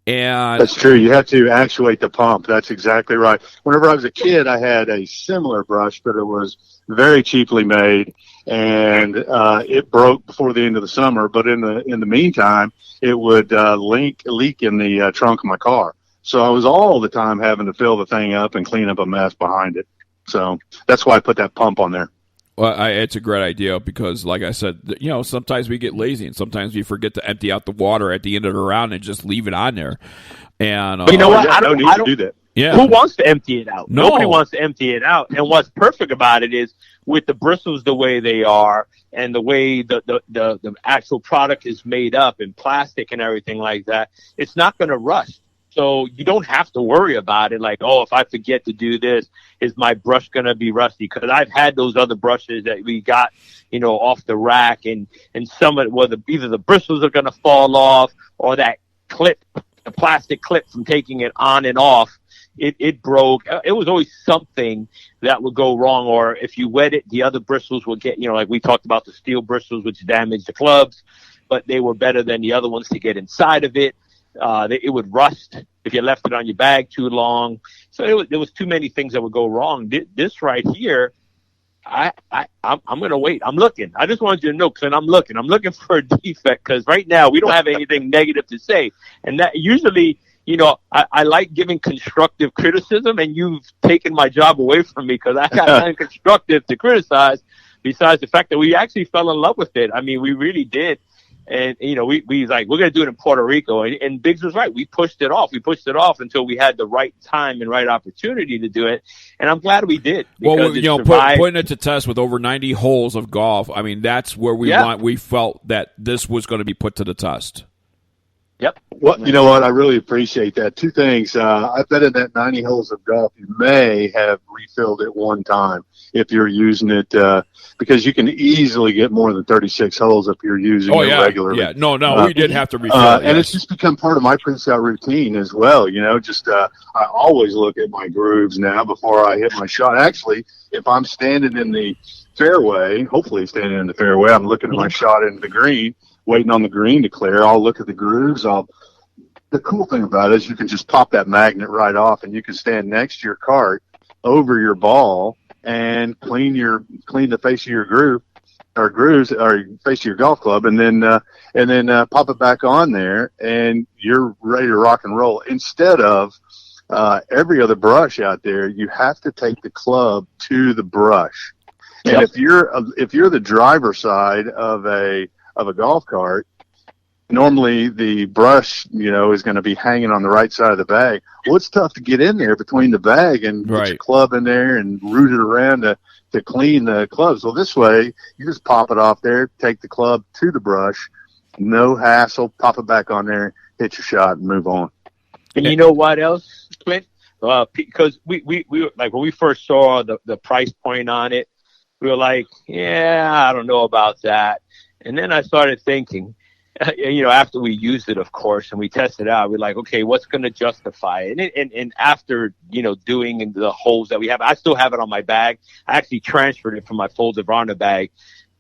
And that's true. You have to actuate the pump. That's exactly right. Whenever I was a kid, I had a similar brush, but it was very cheaply made, and it broke before the end of the summer. But in the meantime, it would leak in the trunk of my car. So I was all the time having to fill the thing up and clean up a mess behind it. So that's why I put that pump on there. Well, it's a great idea because, like I said, sometimes we get lazy and sometimes we forget to empty out the water at the end of the round and just leave it on there. And but you know what? I don't need to do that. Yeah. Who wants to empty it out? No. Nobody wants to empty it out. And what's perfect about it is with the bristles the way they are and the way the actual product is made up in plastic and everything like that, it's not going to rust. So you don't have to worry about it like, oh, if I forget to do this, is my brush going to be rusty? Because I've had those other brushes that we got, off the rack, and some of it, either the bristles are going to fall off or that clip, the plastic clip from taking it on and off, it broke. It was always something that would go wrong. Or if you wet it, the other bristles would get, like we talked about the steel bristles, which damaged the clubs, but they were better than the other ones to get inside of it. It would rust if you left it on your bag too long. So there was too many things that would go wrong. This right here, I'm going to wait. I'm looking. I just wanted you to know, Clint, I'm looking. I'm looking for a defect because right now we don't have anything negative to say. And that usually, I like giving constructive criticism, and you've taken my job away from me because I got nothing constructive to criticize besides the fact that we actually fell in love with it. I mean, we really did. And, we like, we're going to do it in Puerto Rico. And Biggs was right. We pushed it off. We pushed it off until we had the right time and right opportunity to do it. And I'm glad we did. Well, putting it to test with over 90 holes of golf, I mean, that's where we felt that this was going to be put to the test. Yep. Well, you know what? I really appreciate that. Two things. I bet in that 90 holes of golf, you may have refilled it one time if you're using it, because you can easily get more than 36 holes if you're using it regularly. Yeah, no, we did have to refill it. And it's just become part of my pre-scout routine as well. I always look at my grooves now before I hit my shot. Actually, if I'm standing in the fairway, hopefully standing in the fairway, I'm looking at my shot into the green, waiting on the green to clear. I'll look at the grooves. The cool thing about it is you can just pop that magnet right off, and you can stand next to your cart over your ball and clean the face of your groove or grooves or face of your golf club, and then pop it back on there, and you're ready to rock and roll. Instead of every other brush out there, you have to take the club to the brush. Yep. And if you're the driver side of a golf cart, normally the brush, is going to be hanging on the right side of the bag. Well, it's tough to get in there between the bag and get your club in there and root it around to clean the clubs. Well, this way, you just pop it off there, take the club to the brush, no hassle, pop it back on there, hit your shot, and move on. And you know what else, Clint? Because we were, like, when we first saw the price point on it, we were like, yeah, I don't know about that. And then I started thinking, after we used it, of course, and we tested it out, we're like, okay, what's going to justify it? And after, doing the holes that we have, I still have it on my bag. I actually transferred it from my folded Varna bag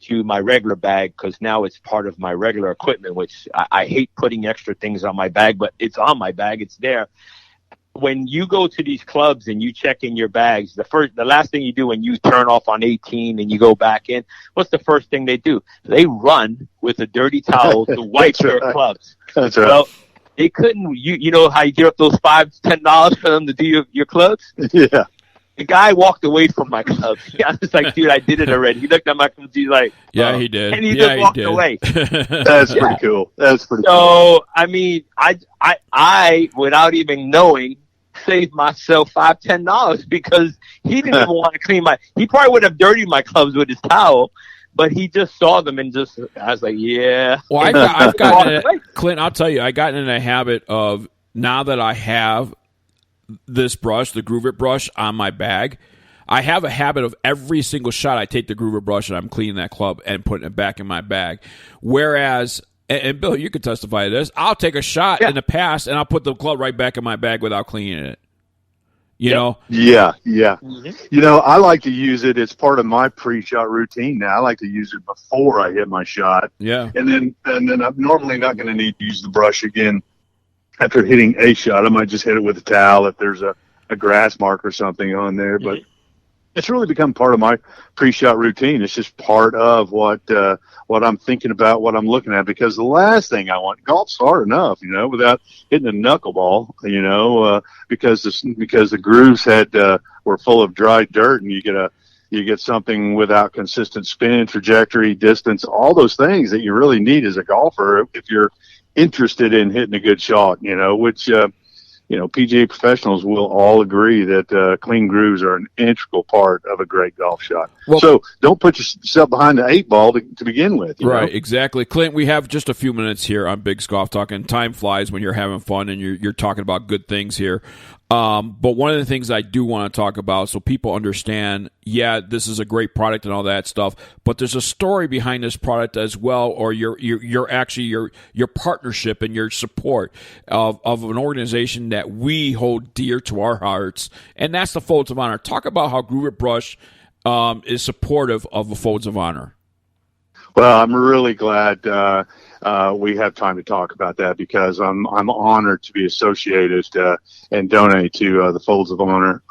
to my regular bag because now it's part of my regular equipment, which I hate putting extra things on my bag, but it's on my bag. It's there. when you go to these clubs and you check in your bags, the last thing you do when you turn off on 18 and you go back in, what's the first thing they do? They run with a dirty towel to wipe their clubs. That's right. Well, they couldn't. You know how you give up those $5-10 for them to do your clubs? Yeah. The guy walked away from my clubs. I was like, dude, I did it already. He looked at my clubs. He's like, yeah, he did. And he just walked away. That's pretty cool. That's pretty cool. So, I mean, I without even knowing, saved myself $5-10 because he didn't even want to clean he probably would have dirtied my clubs with his towel, but he just saw them and I was like, yeah. Well, I've gotten Clint, I'll tell you, I got in a habit of, now that I have this brush, the Grooveit brush, on my bag, I have a habit of every single shot I take the Grooveit brush and I'm cleaning that club and putting it back in my bag. Whereas, and Bill, you can testify to this, I'll take a shot in the past and I'll put the club right back in my bag without cleaning it. You know? Yeah. Mm-hmm. You know, I like to use it. It's part of my pre-shot routine now. I like to use it before I hit my shot. Yeah. And then I'm normally not going to need to use the brush again after hitting a shot. I might just hit it with a towel if there's a grass mark or something on there. But it's really become part of my pre-shot routine. It's just part of what I'm thinking about, what I'm looking at, because the last thing I want, golf's hard enough, you know, without hitting a knuckleball, you know, because the grooves were full of dry dirt, and you get something without consistent spin, trajectory, distance, all those things that you really need as a golfer if you're interested in hitting a good shot, you know, which PGA professionals will all agree that clean grooves are an integral part of a great golf shot. Well, so don't put yourself behind the 8 ball to begin with. You know? Exactly. Clint, we have just a few minutes here on Bigg's Golf Talk, and time flies when you're having fun and you're talking about good things here. But one of the things I do want to talk about, so people understand, this is a great product and all that stuff, but there's a story behind this product as well, or your partnership and your support of an organization that we hold dear to our hearts, and that's the Folds of Honor. Talk about how Grooveit Brush is supportive of the Folds of Honor. Well, I'm really glad we have time to talk about that, because I'm honored to be associated and donate to the Folds of Honor.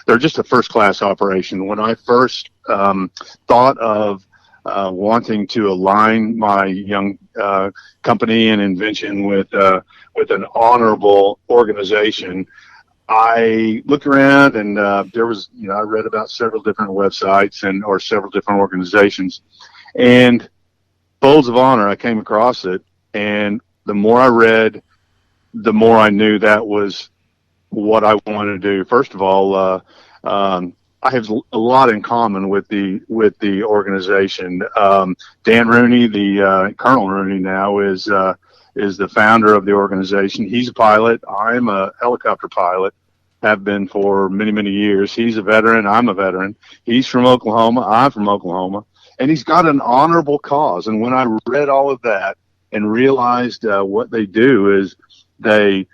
They're just a first-class operation. When I first thought of wanting to align my young company and invention with an honorable organization, I looked around, and there was, I read about several different websites or several different organizations. And Folds of Honor, I came across it, and the more I read, the more I knew that was what I wanted to do. First of all, I have a lot in common with the organization. Dan Rooney, Colonel Rooney now, is the founder of the organization. He's a pilot. I'm a helicopter pilot, have been for many, many years. He's a veteran. I'm a veteran. He's from Oklahoma. I'm from Oklahoma. And he's got an honorable cause. And when I read all of that and realized what they do is they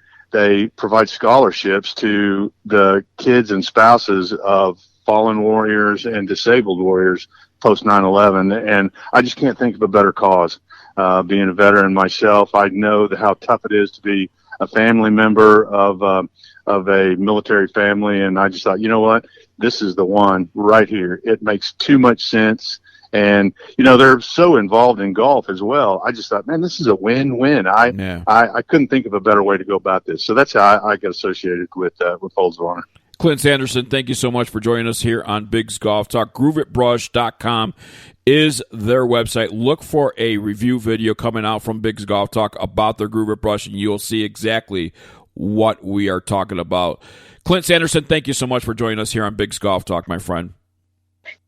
provide scholarships to the kids and spouses of fallen warriors and disabled warriors post 9/11. And I just can't think of a better cause. Being a veteran myself, I know how tough it is to be a family member of a military family. And I just thought, you know what? This is the one right here. It makes too much sense. And, they're so involved in golf as well. I just thought, man, this is a win-win. I couldn't think of a better way to go about this. So that's how I got associated with Folds of Honor. Clint Sanderson, thank you so much for joining us here on Bigg's Golf Talk. GrooveitBrush.com is their website. Look for a review video coming out from Bigg's Golf Talk about their Grooveit Brush, and you'll see exactly what we are talking about. Clint Sanderson, thank you so much for joining us here on Bigg's Golf Talk, my friend.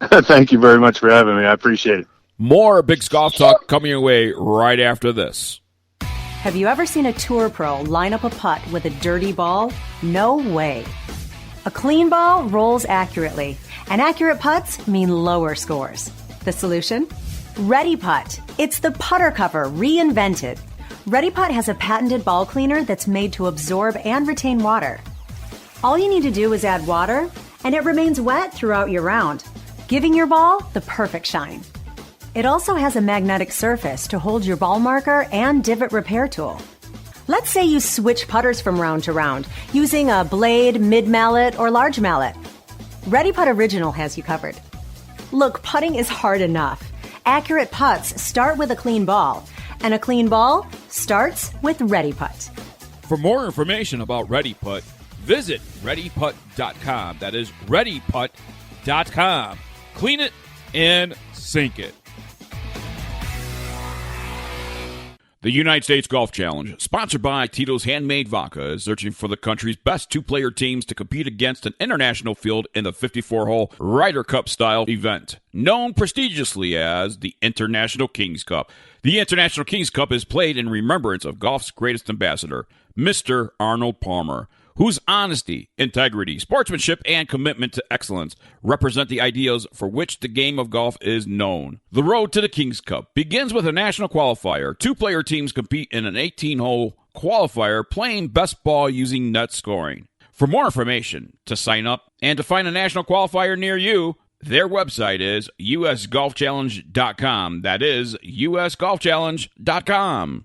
Thank you very much for having me. I appreciate it. More Bigg's Golf Talk coming your way right after this. Have you ever seen a tour pro line up a putt with a dirty ball? No way. A clean ball rolls accurately, and accurate putts mean lower scores. The solution? Ready Putt. It's the putter cover reinvented. Ready Putt has a patented ball cleaner that's made to absorb and retain water. All you need to do is add water, and it remains wet throughout your round, giving your ball the perfect shine. It also has a magnetic surface to hold your ball marker and divot repair tool. Let's say you switch putters from round to round using a blade, mid-mallet, or large mallet. Ready Putt Original has you covered. Look, putting is hard enough. Accurate putts start with a clean ball, and a clean ball starts with Ready Putt. For more information about Ready Putt, visit ReadyPutt.com. That is ReadyPutt.com. Clean it and sink it. The United States Golf Challenge, sponsored by Tito's Handmade Vodka, is searching for the country's best two-player teams to compete against an international field in the 54-hole Ryder Cup-style event, known prestigiously as the International Kings Cup. The International Kings Cup is played in remembrance of golf's greatest ambassador, Mr. Arnold Palmer, whose honesty, integrity, sportsmanship, and commitment to excellence represent the ideals for which the game of golf is known. The road to the Kings Cup begins with a national qualifier. Two-player teams compete in an 18-hole qualifier playing best ball using net scoring. For more information, to sign up, and to find a national qualifier near you, their website is usgolfchallenge.com. That is usgolfchallenge.com.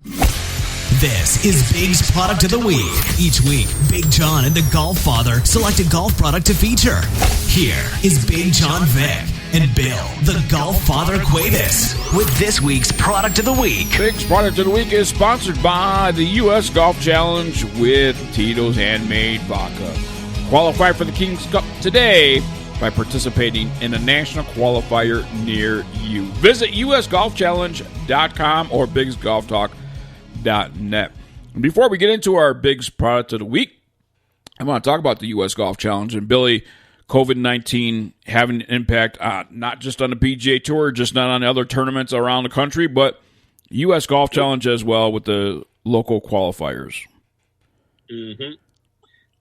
This is Bigg's Product of the Week. Each week, Bigg Jon and the Golf Father select a golf product to feature. Here is Bigg Jon Vick and Bill, the Golf Father Cuevas, with this week's Product of the Week. Bigg's Product of the Week is sponsored by the U.S. Golf Challenge with Tito's Handmade Vodka. Qualify for the Kings Cup today by participating in a national qualifier near you. Visit usgolfchallenge.com or BiggsGolfTalk.net. Before we get into our Bigg's Product of the Week, I want to talk about the U.S. Golf Challenge. And Billy, COVID-19 having an impact not just on the PGA Tour, just not on other tournaments around the country, but U.S. Golf Challenge as well with the local qualifiers. Mm-hmm.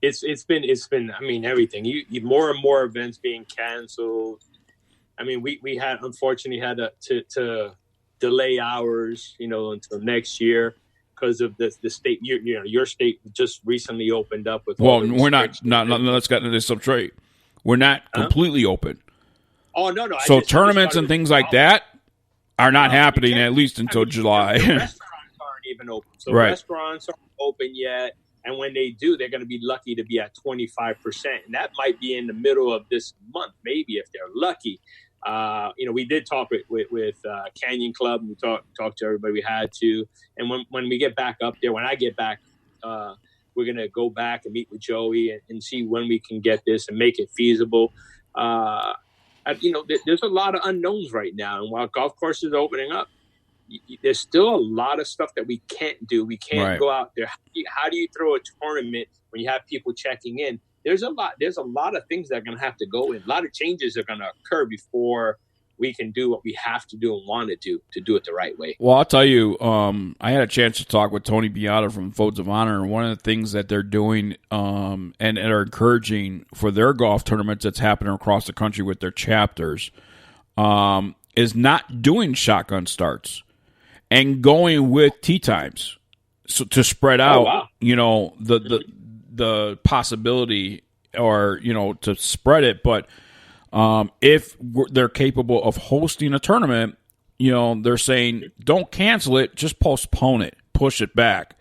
It's been I mean, everything. You more and more events being canceled. I mean, we had unfortunately had to delay ours, until next year. Because of the state, your state just recently opened up with. Well, we're not. Let's get into this up straight. We're not completely open. Oh no! So tournaments and things like that are not happening at least until July. The restaurants aren't even open. So restaurants aren't open yet, and when they do, they're going to be lucky to be at 25%, and that might be in the middle of this month, maybe if they're lucky. We did talk with Canyon Club. We talked to everybody we had to. And when we get back up there, when I get back, we're going to go back and meet with Joey and see when we can get this and make it feasible. There's a lot of unknowns right now. And while golf courses are opening up, there's still a lot of stuff that we can't do. We can't go out there. How do you throw a tournament when you have people checking in? There's a lot of things that are going to have to go in. A lot of changes are going to occur before we can do what we have to do and want to do it the right way. Well, I'll tell you, I had a chance to talk with Tony Beata from Folds of Honor, and one of the things that they're doing and are encouraging for their golf tournaments that's happening across the country with their chapters is not doing shotgun starts and going with tee times to spread out, the possibility or, to spread it. But if they're capable of hosting a tournament, they're saying don't cancel it, just postpone it, push it back.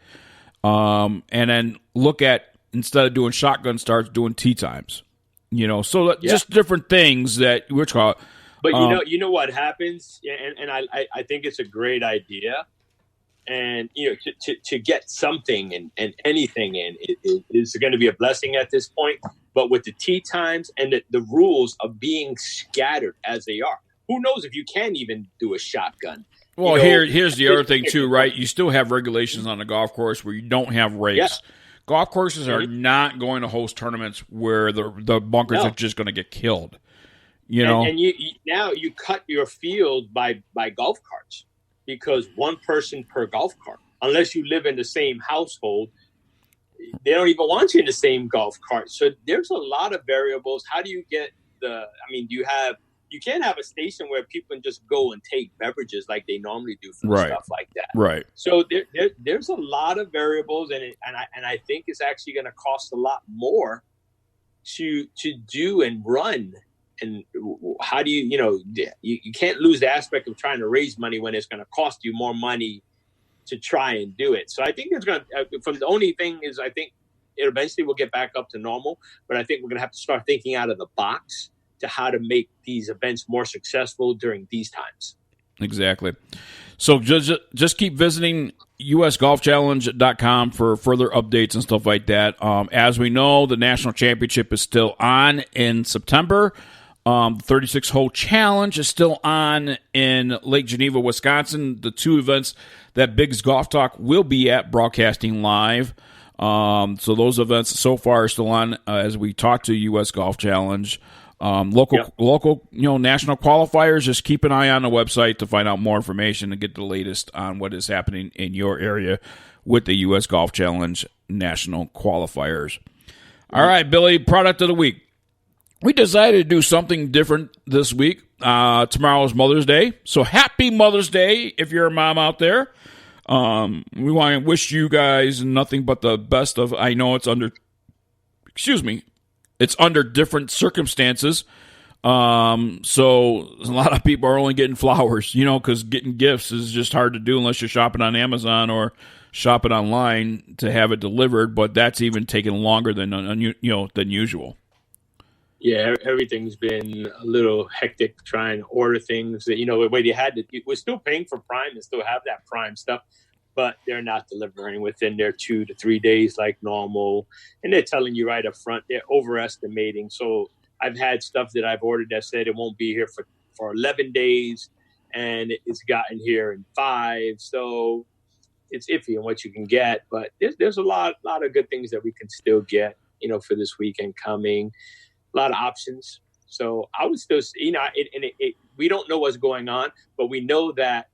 And then look at, instead of doing shotgun starts, doing tee times, just different things that we're called. But you know what happens? And I think it's a great idea. And, to get something and anything in is going to be a blessing at this point. But with the tee times and the rules of being scattered as they are, who knows if you can even do a shotgun? Well, here's the other thing, too, right? You still have regulations on the golf course where you don't have race. Yeah. Golf courses are not going to host tournaments where the bunkers are just going to get killed. And you now you cut your field by golf carts. Because one person per golf cart, unless you live in the same household, they don't even want you in the same golf cart. So there's a lot of variables. How do you get you can't have a station where people can just go and take beverages like they normally do for stuff like that. Right. So there's a lot of variables, and I think it's actually going to cost a lot more to do and run. And how do you can't lose the aspect of trying to raise money when it's going to cost you more money to try and do it. So I think it's going to, from the only thing is I think it eventually will get back up to normal, but I think we're going to have to start thinking out of the box to how to make these events more successful during these times. Exactly. So just keep visiting usgolfchallenge.com for further updates and stuff like that. As we know, the national championship is still on in September. The 36-hole challenge is still on in Lake Geneva, Wisconsin. The two events that BiGGs Golf Talk will be at broadcasting live. So those events so far are still on as we talk to U.S. Golf Challenge. Local, national qualifiers, just keep an eye on the website to find out more information and get the latest on what is happening in your area with the U.S. Golf Challenge national qualifiers. All right, Billy, product of the week. We decided to do something different this week. Tomorrow is Mother's Day, so happy Mother's Day if you're a mom out there. We want to wish you guys nothing but the best of, I know it's under different circumstances. So a lot of people are only getting flowers, because getting gifts is just hard to do unless you're shopping on Amazon or shopping online to have it delivered. But that's even taking longer than usual. Yeah, everything's been a little hectic trying to order things that, the way they had to. We're still paying for Prime and still have that Prime stuff, but they're not delivering within their 2 to 3 days like normal. And they're telling you right up front, they're overestimating. So I've had stuff that I've ordered that said it won't be here for 11 days, and it's gotten here in 5. So it's iffy on what you can get, but there's a lot of good things that we can still get, for this weekend coming. A lot of options. So I would still, we don't know what's going on, but we know that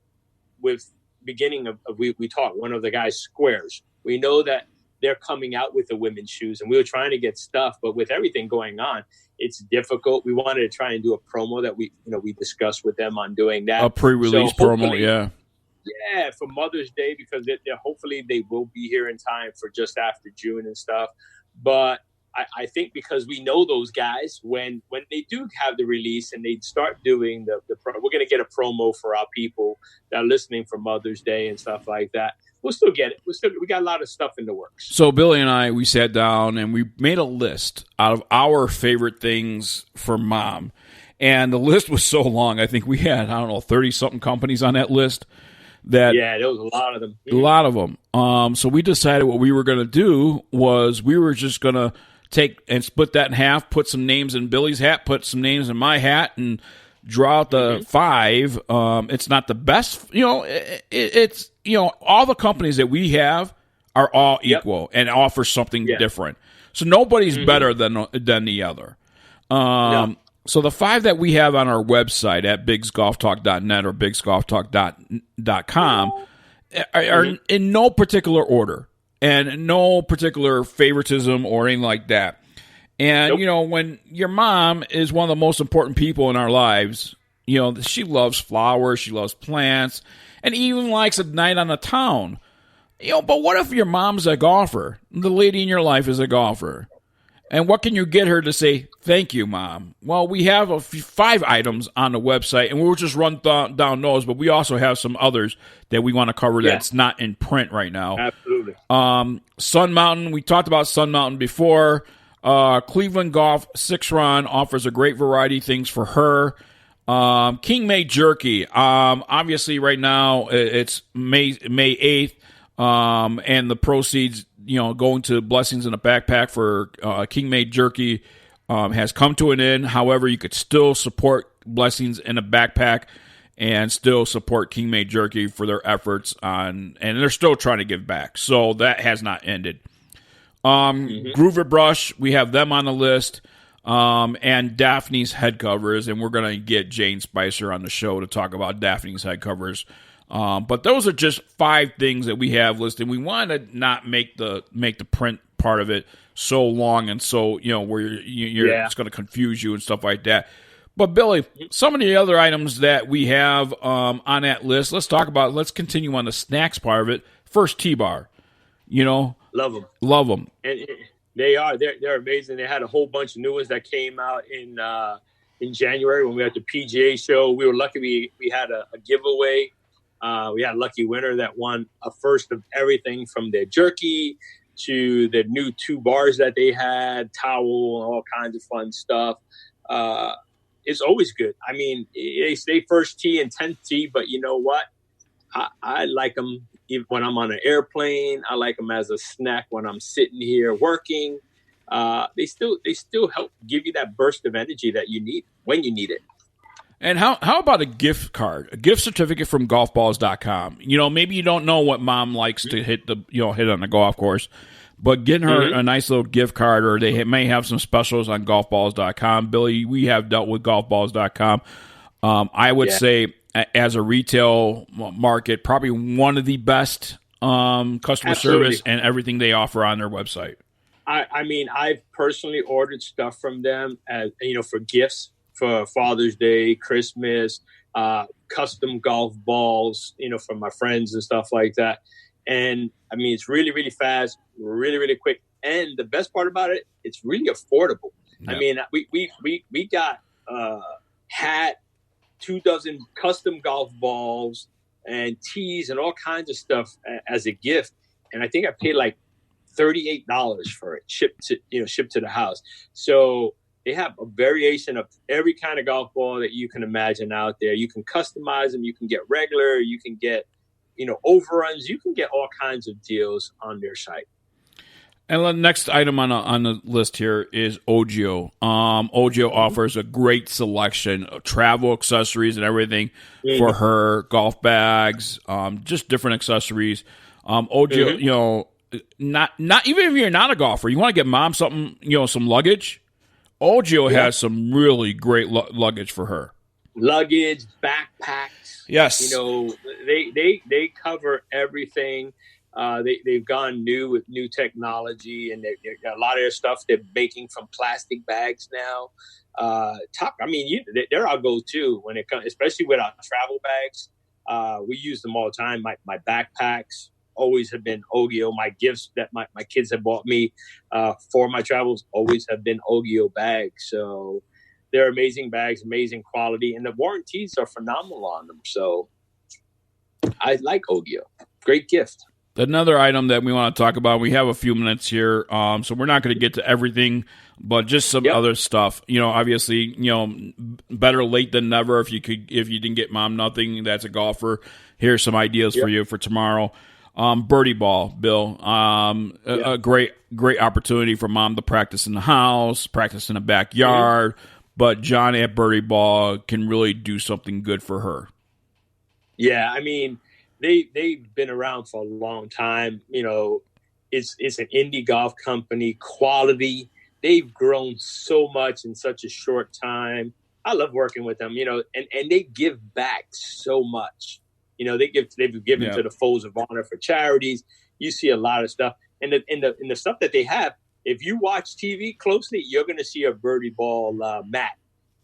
with beginning of we talked, one of the guys, Squares, we know that they're coming out with the women's shoes, and we were trying to get stuff, but with everything going on, it's difficult. We wanted to try and do a promo that we discussed with them on doing that. A pre-release promo, yeah. Yeah, for Mother's Day, because hopefully they will be here in time for just after June and stuff. But I think because we know those guys, when they do have the release and they start doing the we're going to get a promo for our people that are listening for Mother's Day and stuff like that. We'll still get it. We got a lot of stuff in the works. So Billy and I, we sat down and we made a list out of our favorite things for mom. And the list was so long. I think we had, 30-something companies on that list. Yeah, there was a lot of them. A lot of them. So we decided what we were going to do was we were just going to take and split that in half, put some names in Billy's hat, put some names in my hat, and draw out the 5. It's not the best, it's all the companies that we have are all equal and offer something different. So nobody's better than the other. So the 5 that we have on our website at biggsgolftalk.net or biggsgolftalk.com are in no particular order. And no particular favoritism or anything like that. And, when your mom is one of the most important people in our lives, she loves flowers, she loves plants, and even likes a night on the town. But what if your mom's a golfer? The lady in your life is a golfer. And what can you get her to say, thank you, Mom? Well, we have 5 items on the website, and we'll just run down those, but we also have some others that we want to cover that's not in print right now. Absolutely. Sun Mountain, we talked about Sun Mountain before. Cleveland Golf 6 Run offers a great variety of things for her. King Made Jerky, obviously right now it's May 8th, and the proceeds going to Blessings in a Backpack for King Made Jerky has come to an end. However, you could still support Blessings in a Backpack and still support King Made Jerky for their efforts and they're still trying to give back. So that has not ended. Grooveit Brush, we have them on the list, and Daphne's head covers, and we're going to get Jane Spicer on the show to talk about Daphne's head covers. But those are just 5 things that we have listed. We want to not make the print part of it so long and so where it's going to confuse you and stuff like that. But Billy, some of the other items that we have on that list, let's continue on the snacks part of it. First, T-Bar, love them. And they're amazing. They had a whole bunch of new ones that came out in January when we were at the PGA show. We were lucky we had a giveaway We had a lucky winner that won a first of everything from their jerky to the new 2 bars that they had, towel, and all kinds of fun stuff. It's always good. I mean, they say first tee and 10th tee, but you know what? I like them when I'm on an airplane. I like them as a snack when I'm sitting here working. They still help give you that burst of energy that you need when you need it. And how about a gift card, a gift certificate from golfballs.com? You know, maybe you don't know what mom likes to hit on the golf course, but getting her a nice little gift card, or they may have some specials on golfballs.com. Billy, we have dealt with golfballs.com. I would say as a retail market, probably one of the best customer service and everything they offer on their website. I mean, I've personally ordered stuff from them as, for gifts for Father's Day, Christmas, custom golf balls, for my friends and stuff like that. And I mean, it's really, really fast, really, really quick. And the best part about it, it's really affordable. Yeah. I mean, we got hat, 24 custom golf balls and tees and all kinds of stuff as a gift. And I think I paid like $38 for it, shipped to the house. So they have a variation of every kind of golf ball that you can imagine out there. You can customize them. You can get regular. You can get, overruns. You can get all kinds of deals on their site. And the next item on the list here is Ogio. Ogio offers a great selection of travel accessories and everything for her, golf bags, just different accessories. Ogio, not even if you're not a golfer, you want to get mom something, some luggage. Ogio has some really great luggage for her. Luggage, backpacks. Yes. They cover everything. They've gone new with new technology, and they've got a lot of their stuff they're making from plastic bags now. They're our go-to when it comes, especially with our travel bags. We use them all the time. My backpacks always have been Ogio. My gifts that my kids have bought me for my travels always have been Ogio bags. So they're amazing bags, amazing quality, and the warranties are phenomenal on them. So I like Ogio. Great gift. Another item that we want to talk about, we have a few minutes here, so we're not going to get to everything, but just some other stuff. Obviously, better late than never. If you didn't get mom nothing, that's a golfer. Here's some ideas for you for tomorrow. Birdie ball, Bill. A great opportunity for mom to practice in the house, practice in the backyard. But John at Birdie ball can really do something good for her. Yeah, I mean, they've been around for a long time. It's an indie golf company, quality. They've grown so much in such a short time. I love working with them. And they give back so much. They've given to the Folds of Honor for charities. You see a lot of stuff, and the stuff that they have. If you watch TV closely, you're going to see a birdie ball mat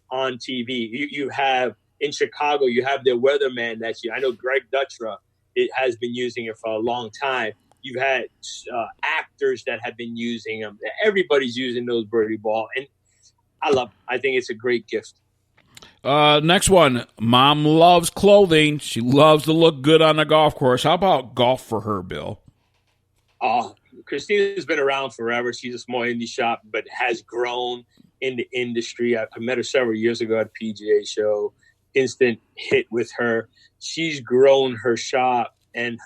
on TV. You have in Chicago, you have their weatherman I know Greg Dutra has been using it for a long time. You've had actors that have been using them. Everybody's using those birdie ball, and I think it's a great gift. Next one. Mom loves clothing. She loves to look good on the golf course. How about golf for her, Bill? Christina's been around forever. She's a small indie shop, but has grown in the industry. I met her several years ago at a PGA show. Instant hit with her. She's grown her shop and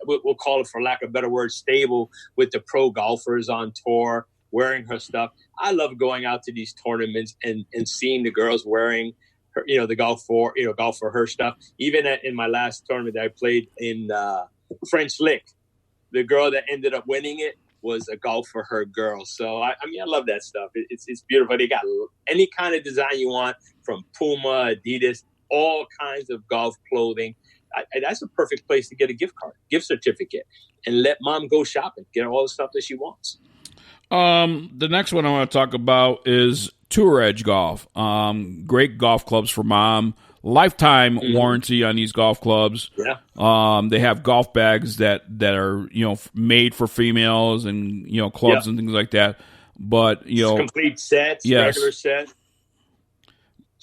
we'll call it, for lack of a better word, stable with the pro golfers on tour, wearing her stuff. I love going out to these tournaments and seeing the girls wearing her, the golf for her stuff. Even in my last tournament that I played in French Lick, the girl that ended up winning it was a golf for her girl. So I love that stuff. It's beautiful. They got any kind of design you want, from Puma, Adidas, all kinds of golf clothing. That's a perfect place to get a gift certificate, and let mom go shopping, get all the stuff that she wants. The next one I want to talk about is Tour Edge Golf. Great golf clubs for mom. Lifetime warranty on these golf clubs. Yeah. They have golf bags that are made for females and clubs and things like that. But complete sets, regular sets.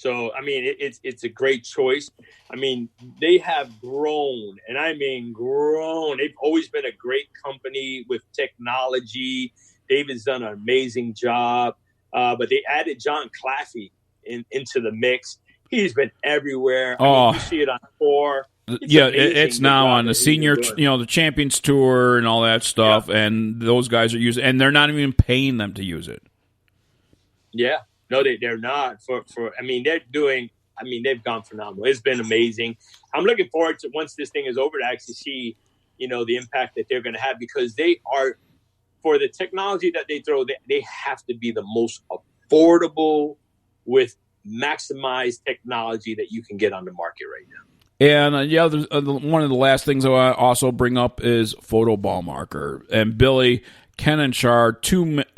So, I mean, it's a great choice. I mean, they have grown, and I mean grown. They've always been a great company with technology. David's done an amazing job. But they added John Claffey into the mix. He's been everywhere. I mean, you see it on tour. It's now on the senior, the Champions Tour and all that stuff, and those guys are using, and they're not even paying them to use it. Yeah, no, they're not. I mean, they've gone phenomenal. It's been amazing. I'm looking forward to, once this thing is over, to actually see, the impact that they're going to have, because they are, for the technology that they throw, they have to be the most affordable with maximized technology that you can get on the market right now. And one of the last things I want to also bring up is photo ball marker. And Billy, Ken and Char,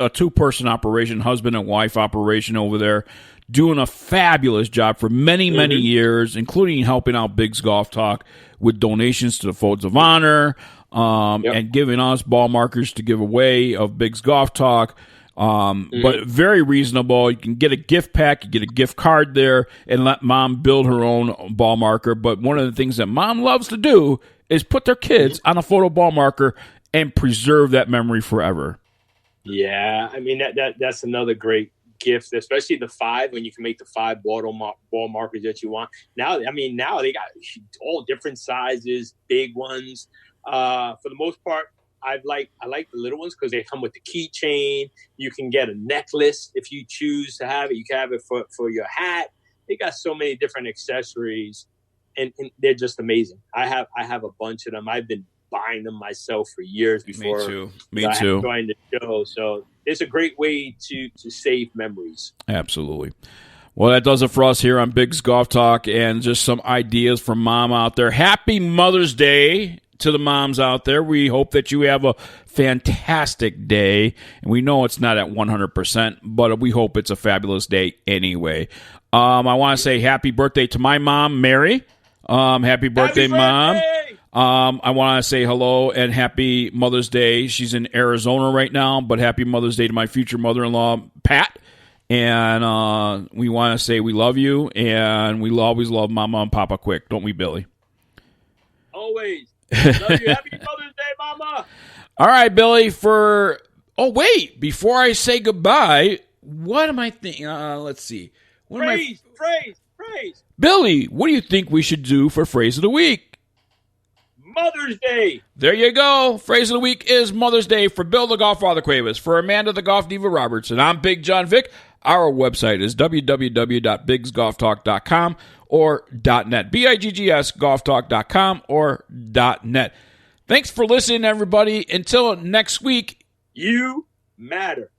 a two-person operation, husband and wife operation over there, doing a fabulous job for many, many years, including helping out Biggs Golf Talk with donations to the Folds of Honor, and giving us ball markers to give away of Biggs Golf Talk. But very reasonable. You can get a gift pack, you get a gift card there, and let mom build her own ball marker. But one of the things that mom loves to do is put their kids on a photo ball marker and preserve that memory forever. Yeah, I mean that's another great gift, especially the 5, when you can make the 5 ball markers that you want. Now they got all different sizes, big ones. For the most part, I like the little ones because they come with the keychain. You can get a necklace if you choose to have it. You can have it for your hat. They got so many different accessories, and they're just amazing. I have a bunch of them. I've been buying them myself for years before. Me too. Joined the show, so it's a great way to save memories. Absolutely. Well, that does it for us here on Biggs Golf Talk, and just some ideas from mom out there. Happy Mother's Day to the moms out there. We hope that you have a fantastic day, and we know it's not at 100%, but we hope it's a fabulous day anyway. I want to say happy birthday to my mom, Mary. Happy birthday, Mom. I want to say hello and happy Mother's Day. She's in Arizona right now, but happy Mother's Day to my future mother-in-law, Pat. And we want to say we love you, and we always love Mama and Papa Quick. Don't we, Billy? Always. Love you. Happy Mother's Day, Mama. All right, Billy, before I say goodbye, what am I thinking? Let's see. Phrase. Billy, what do you think we should do for Phrase of the Week? Mother's Day. There you go. Phrase of the Week is Mother's Day for Bill the Golf Father Cuevas, for Amanda the Golf Diva Robertson. I'm Bigg Jon Vick. Our website is www.biggsgolftalk.com or .net. BIGGS golftalk.com or .net. Thanks for listening, everybody. Until next week, you matter.